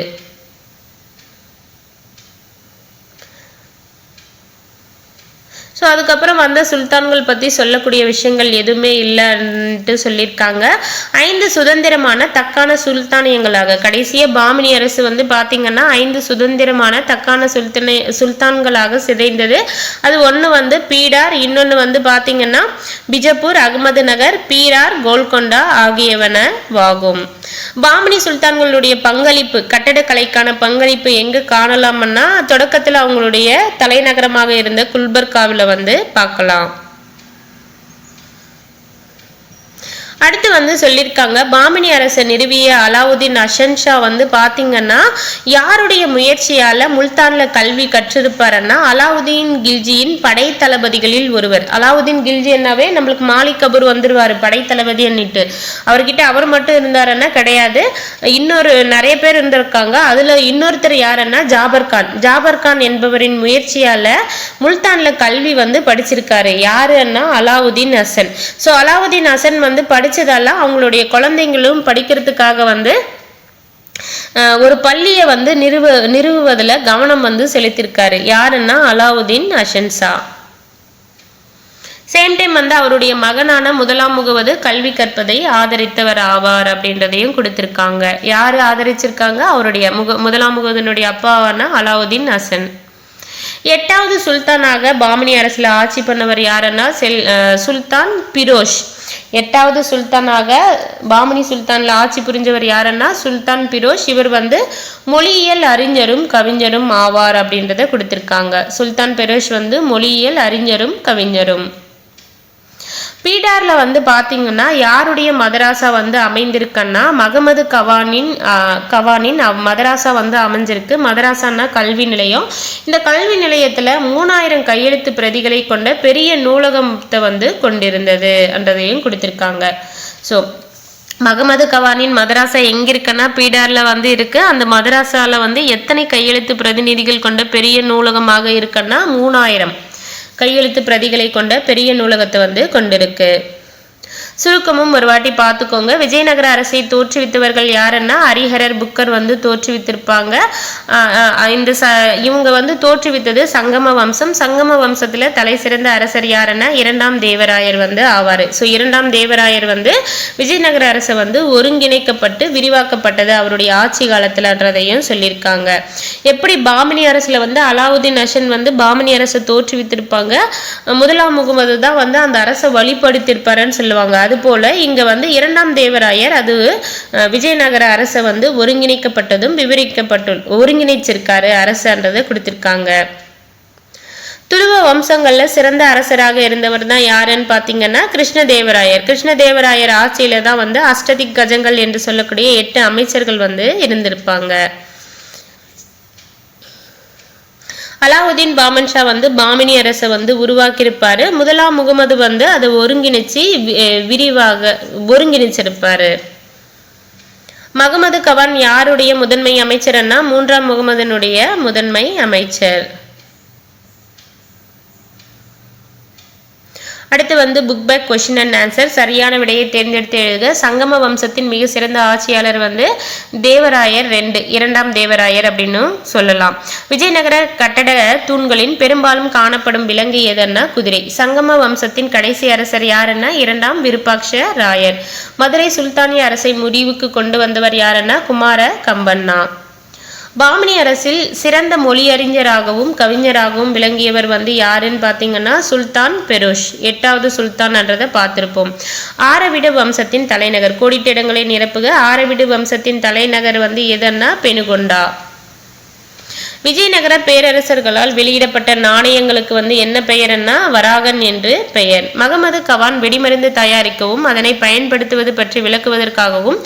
ஸோ அதுக்கப்புறம் வந்த சுல்தான்கள் பற்றி சொல்லக்கூடிய விஷயங்கள் எதுவுமே இல்லைன்ட்டு சொல்லியிருக்காங்க. 5 சுதந்திரமான தக்கான சுல்தானியங்களாக கடைசியாக பாமினி அரசு வந்து பார்த்தீங்கன்னா 5 சுதந்திரமான தக்கான சுல்தான்களாக சிதைந்தது. அது ஒன்று வந்து பீடார், இன்னொன்று வந்து பார்த்தீங்கன்னா பிஜப்பூர், அகமது நகர், பீரார், கோல்கொண்டா ஆகியவனவாகும். பாமினி சுல்தான்களுடைய பங்களிப்பு, கட்டடக்கலைக்கான பங்களிப்பு எங்கு காணலாம்னா தொடக்கத்தில் அவங்களுடைய தலைநகரமாக இருந்த குல்பர்காவில் வந்து பார்க்கலாம். அடுத்து வந்து சொல்லியிருக்காங்க பாமினி அரசை நிறுவிய அலாவுதீன் அஷன்ஷா வந்து பார்த்தீங்கன்னா யாருடைய முயற்சியால் முல்தான்ல கல்வி கற்றிருப்பாருன்னா அலாவுதீன் கில்ஜியின் படை தளபதிகளில் ஒருவர். அலாவுதீன் கில்ஜி என்னாவே நம்மளுக்கு மாலிக் கபூர் வந்துருவார் படை தளபதி அன்னிட்டு. அவர்கிட்ட அவர் மட்டும் இருந்தாருன்னா கிடையாது, இன்னொரு நிறைய பேர் இருந்திருக்காங்க. அதுல இன்னொருத்தர் யாருன்னா ஜாபர் கான் என்பவரின் முயற்சியால முல்தான்ல கல்வி வந்து படிச்சிருக்காரு. யாருன்னா அலாவுதீன் ஹசன். ஸோ அலாவுதீன் ஹசன் வந்து படிச்சதெல்லாம் அவங்களுடைய குழந்தைங்களும் படிக்கிறதுக்காக வந்து ஒரு பள்ளியை வந்து நிறுவுவதில் கவனம் வந்து செலுத்தியிருக்காரு. யாருன்னா அலாவுதீன் அஷன்ஷா. சேம் டைம் வந்து அவருடைய மகனான 1ஆம் முகமது கல்வி கற்பதை ஆதரித்தவர் ஆவார் அப்படின்றதையும் கொடுத்திருக்காங்க. யாரு ஆதரிச்சிருக்காங்க, அவருடைய 1ஆம் முகமதுனுடைய அப்பாவான அலாவுதீன் ஹசன். 8வது சுல்தானாக பாமினி அரசுல ஆட்சி பண்ணவர் யாருன்னா சுல்தான் பிரோஷ். 8வது சுல்தானாக பாமினி சுல்தான்ல ஆட்சி புரிஞ்சவர் யாருன்னா சுல்தான் பிரோஷ். இவர் வந்து மொழியியல் அறிஞரும் கவிஞரும் ஆவார் அப்படின்றத கொடுத்திருக்காங்க. சுல்தான் பிரோஷ் வந்து மொழியியல் அறிஞரும் கவிஞரும். பீடார்ல வந்து பாத்தீங்கன்னா யாருடைய மதராசா வந்து அமைந்திருக்குன்னா மகமது கவானின் மதராசா வந்து அமைஞ்சிருக்கு. மதராசான்னா கல்வி நிலையம். இந்த கல்வி நிலையத்துல 3000 கையெழுத்து பிரதிகளை கொண்ட பெரிய நூலகத்தை வந்து கொண்டிருந்தது என்றதையும் கொடுத்திருக்காங்க. ஸோ மகமது கவானின் மதராசா எங்க இருக்குன்னா பீடார்ல வந்து இருக்கு. அந்த மதராசால வந்து எத்தனை கையெழுத்து பிரதிநிதிகள் கொண்ட பெரிய நூலகமாக இருக்குன்னா 3000 கையெழுத்து பிரதிகளை கொண்ட பெரிய நூலகத்தை வந்து கொண்டிருக்கு. சுருக்கமும் ஒரு வாட்டி பார்த்துக்கோங்க. விஜயநகர அரசை தோற்றுவித்தவர்கள் யாருன்னா ஹரிஹரர், புக்கர் வந்து தோற்றுவித்திருப்பாங்க. இவங்க வந்து தோற்றுவித்தது சங்கம வம்சம். சங்கம வம்சத்துல தலை சிறந்த அரசர் யாருன்னா இரண்டாம் தேவராயர் வந்து ஆவார். ஸோ இரண்டாம் தேவராயர் வந்து விஜயநகர அரசை வந்து ஒருங்கிணைக்கப்பட்டு விரிவாக்கப்பட்டது அவருடைய ஆட்சி காலத்துலன்றதையும் சொல்லியிருக்காங்க. எப்படி பாமினி அரசுல வந்து அலாவுதீன் அஷன் வந்து பாமினி அரசை தோற்றுவித்திருப்பாங்க, முதலாம் முகமது தான் வந்து அந்த அரசை வழிபடுத்திருப்பாருன்னு சொல்லுவாங்க. அதுபோல இங்க வந்து இரண்டாம் தேவராயர் அது விஜயநகர அரசை வந்து ஒருங்கிணைக்கப்பட்டதும் ஒருங்கிணைச்சிருக்காரு அரசுன்றதை கொடுத்திருக்காங்க. துளுவ வம்சங்கள்ல சிறந்த அரசராக இருந்தவர் தான் யாருன்னு பாத்தீங்கன்னா கிருஷ்ணதேவராயர். கிருஷ்ணதேவராயர் ஆட்சியில தான் வந்து அஷ்டதிக் கஜங்கள் என்று சொல்லக்கூடிய 8 அமைச்சர்கள் வந்து இருந்திருப்பாங்க. அலாவுதீன் பாமன் ஷா வந்து பாமினி அரசை வந்து உருவாக்கியிருப்பாரு. முதலாம் முகமது வந்து அதை ஒருங்கிணைச்சிருப்பாரு. மகமது கவான் யாருடைய முதன்மை அமைச்சர்னா மூன்றாம் முகமதனுடைய முதன்மை அமைச்சர். அடுத்து வந்து book back question and answer. சரியான விடையை தேர்ந்தெடுத்து எழுதுக. சங்கம வம்சத்தின் மிக சிறந்த ஆட்சியாளர் வந்து தேவராயர் இரண்டாம் தேவராயர் அப்படின்னு சொல்லலாம். விஜயநகர கட்டட தூண்களின் பெரும்பாலும் காணப்படும் விலங்கு எதுன்னா குதிரை. சங்கம வம்சத்தின் கடைசி அரசர் யாருன்னா இரண்டாம் விருப்பாக்ஷ ராயர். மதுரை சுல்தானிய அரசை முடிவுக்கு கொண்டு வந்தவர் யாருன்னா குமார கம்பண்ணா. பாமினி அரசில் சிறந்த மொழியறிஞராகவும் கவிஞராகவும் விளங்கியவர் வந்து யாருன்னு பார்த்தீங்கன்னா சுல்தான் பெரோஷ். 8வது சுல்தான்ன்றதை பார்த்திருப்போம். ஆரவிடு வம்சத்தின் தலைநகர். கோடிட்ட இடங்களை நிரப்புக. ஆரவிடு வம்சத்தின் தலைநகர் வந்து எதுன்னா பெனுகொண்டா. விஜயநகர பேரரசர்களால் வெளியிடப்பட்ட நாணயங்களுக்கு வந்து என்ன பெயர்னா வராகன் என்று பெயர். மகமது கவான் வெடிமருந்து தயாரிக்கவும் அதனை பயன்படுத்துவது பற்றி விளக்குவதற்காகவும்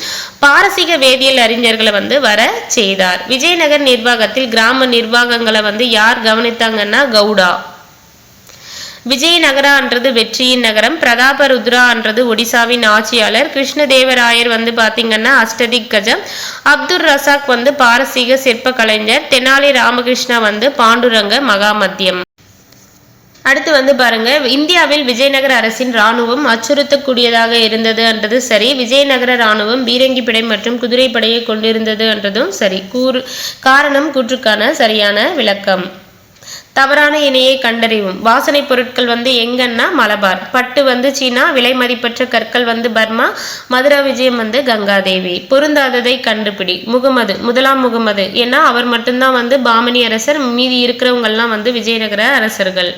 பாரசீக வேதியியல் அறிஞர்களை வந்து வர செய்தார். விஜயநகர் நிர்வாகத்தில் கிராம நிர்வாகங்களை வந்து யார் கவனித்தாங்கன்னா கவுடா. விஜயநகரான்றது வெற்றியின் நகரம். பிரதாபருத்ரான்றது ஒடிசாவின் ஆட்சியாளர். கிருஷ்ணதேவராயர் வந்து பாத்தீங்கன்னா அஷ்டதிக் கஜம். அப்துல் ரசாக் வந்து பாரசீக சிற்ப கலைஞர். தெனாலி ராமகிருஷ்ணா வந்து பாண்டுரங்க மகாமத்தியம். அடுத்து வந்து பாருங்க, இந்தியாவில் விஜயநகர அரசின் இராணுவம் அச்சுறுத்தக்கூடியதாக இருந்தது என்றது சரி. விஜயநகர இராணுவம் பீரங்கி படை மற்றும் குதிரைப்படையை கொண்டிருந்தது என்றதும் சரி. காரணம் கூற்றுக்கான சரியான விளக்கம். தவறான இணையை கண்டறிவும். வாசனை பொருட்கள் வந்து எங்கன்னா மலபார். பட்டு வந்து சீனா. விலை மதிப்பற்ற கற்கள் வந்து பர்மா. மதுரா விஜயம் வந்து கங்காதேவி. பொருந்தாததை கண்டுபிடி. முதலாம் முகமது. ஏன்னா அவர் மட்டும்தான் வந்து பாமினி அரசர். மீதி இருக்கிறவங்கெல்லாம் வந்து விஜயநகர அரசர்கள்.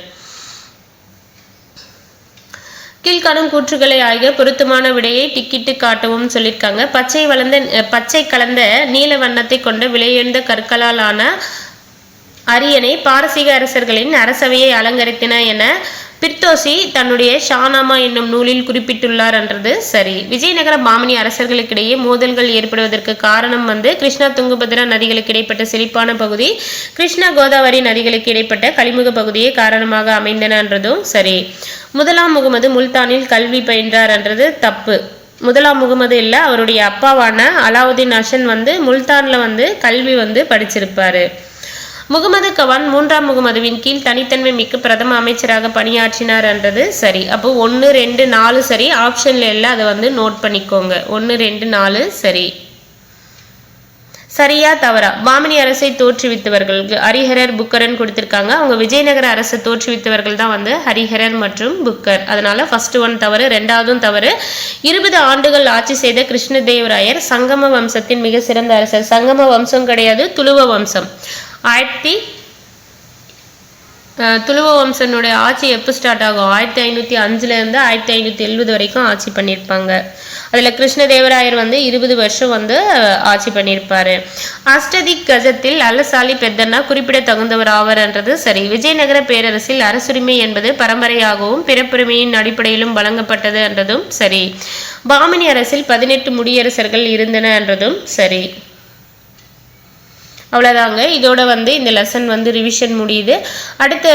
கீழ்காணும் கூற்றுகளை ஆகிய பொருத்தமான விடையை டிக்கிட்டு காட்டவும் சொல்லியிருக்காங்க. பச்சை கலந்த நீல வண்ணத்தை கொண்ட விலையுயர்ந்த கற்களால் ஆன அரியணை பாரசீக அரசர்களின் அரசவையை அலங்கரித்தன என பிர்தோசி தன்னுடைய ஷானாமா என்னும் நூலில் குறிப்பிட்டுள்ளார் என்றது சரி. விஜயநகர பாமினி அரசர்களுக்கிடையே மோதல்கள் ஏற்படுவதற்கு காரணம் வந்து கிருஷ்ணா துங்கபத்ரா நதிகளுக்கு இடைப்பட்ட செழிப்பான பகுதி, கிருஷ்ணா கோதாவரி நதிகளுக்கு இடைப்பட்ட கலிமுக பகுதியே காரணமாக அமைந்தன என்றதும் சரி. முதலாம் முகமது முல்தானில் கல்வி பயின்றார் என்றது தப்பு. முதலாம் முகமது இல்லை, அவருடைய அப்பாவான அலாவுதீன் அஷன் வந்து முல்தான்ல வந்து கல்வி வந்து படிச்சிருப்பாரு. முகமது கவான் 3ஆம் முகமதுவின் கீழ் தனித்தன்மை மிக்க பிரதம அமைச்சராக பணியாற்றினார் என்றது சரி. அப்போ 1, 2, 4 சரி. ஆப்ஷன்ல எல்லாம் அதை வந்து நோட் பண்ணிக்கோங்க. 1, 2, 4 சரி. சரியா தவறா? பாமினி அரசை தோற்றுவித்தவர்கள் ஹரிஹரர், புக்கர்னு கொடுத்திருக்காங்க. அவங்க விஜயநகர அரசை தோற்றுவித்தவர்கள் தான் வந்து ஹரிஹரர் மற்றும் புக்கர். அதனால ஃபர்ஸ்ட் 1 தவறு, 2வதும் தவறு. 20 ஆண்டுகள் ஆட்சி செய்த கிருஷ்ணதேவராயர் சங்கம வம்சத்தின் மிக சிறந்த அரசர். சங்கம வம்சம் கிடையாது, துளுவ வம்சம். துளுவ வம்சனுடைய ஆட்சி எப்போ ஸ்டார்ட் ஆகும்? 1505 இருந்து 1570 வரைக்கும் ஆட்சி பண்ணியிருப்பாங்க. அதில் கிருஷ்ணதேவராயர் வந்து 20 வருஷம் வந்து ஆட்சி பண்ணியிருப்பாரு. அஷ்டதிக் கஜத்தில் அல்லசாலி பெத்தன்னா குறிப்பிட தகுந்தவர் ஆவர் என்றது சரி. விஜயநகர பேரரசில் அரசுரிமை என்பது பரம்பரையாகவும் பிறப்புரிமையின் அடிப்படையிலும் வழங்கப்பட்டது என்றதும் சரி. பாமினி அரசில் 18 முடியரசர்கள் இருந்தன என்றதும் சரி. அவ்வளோதாங்க. இதோட வந்து இந்த லெசன் வந்து ரிவிஷன் முடியுது. அடுத்த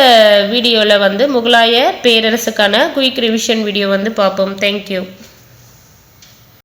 வீடியோவில் வந்து முகலாய பேரரசுக்கான குயிக் ரிவிஷன் வீடியோ வந்து பார்ப்போம். தேங்க்யூ.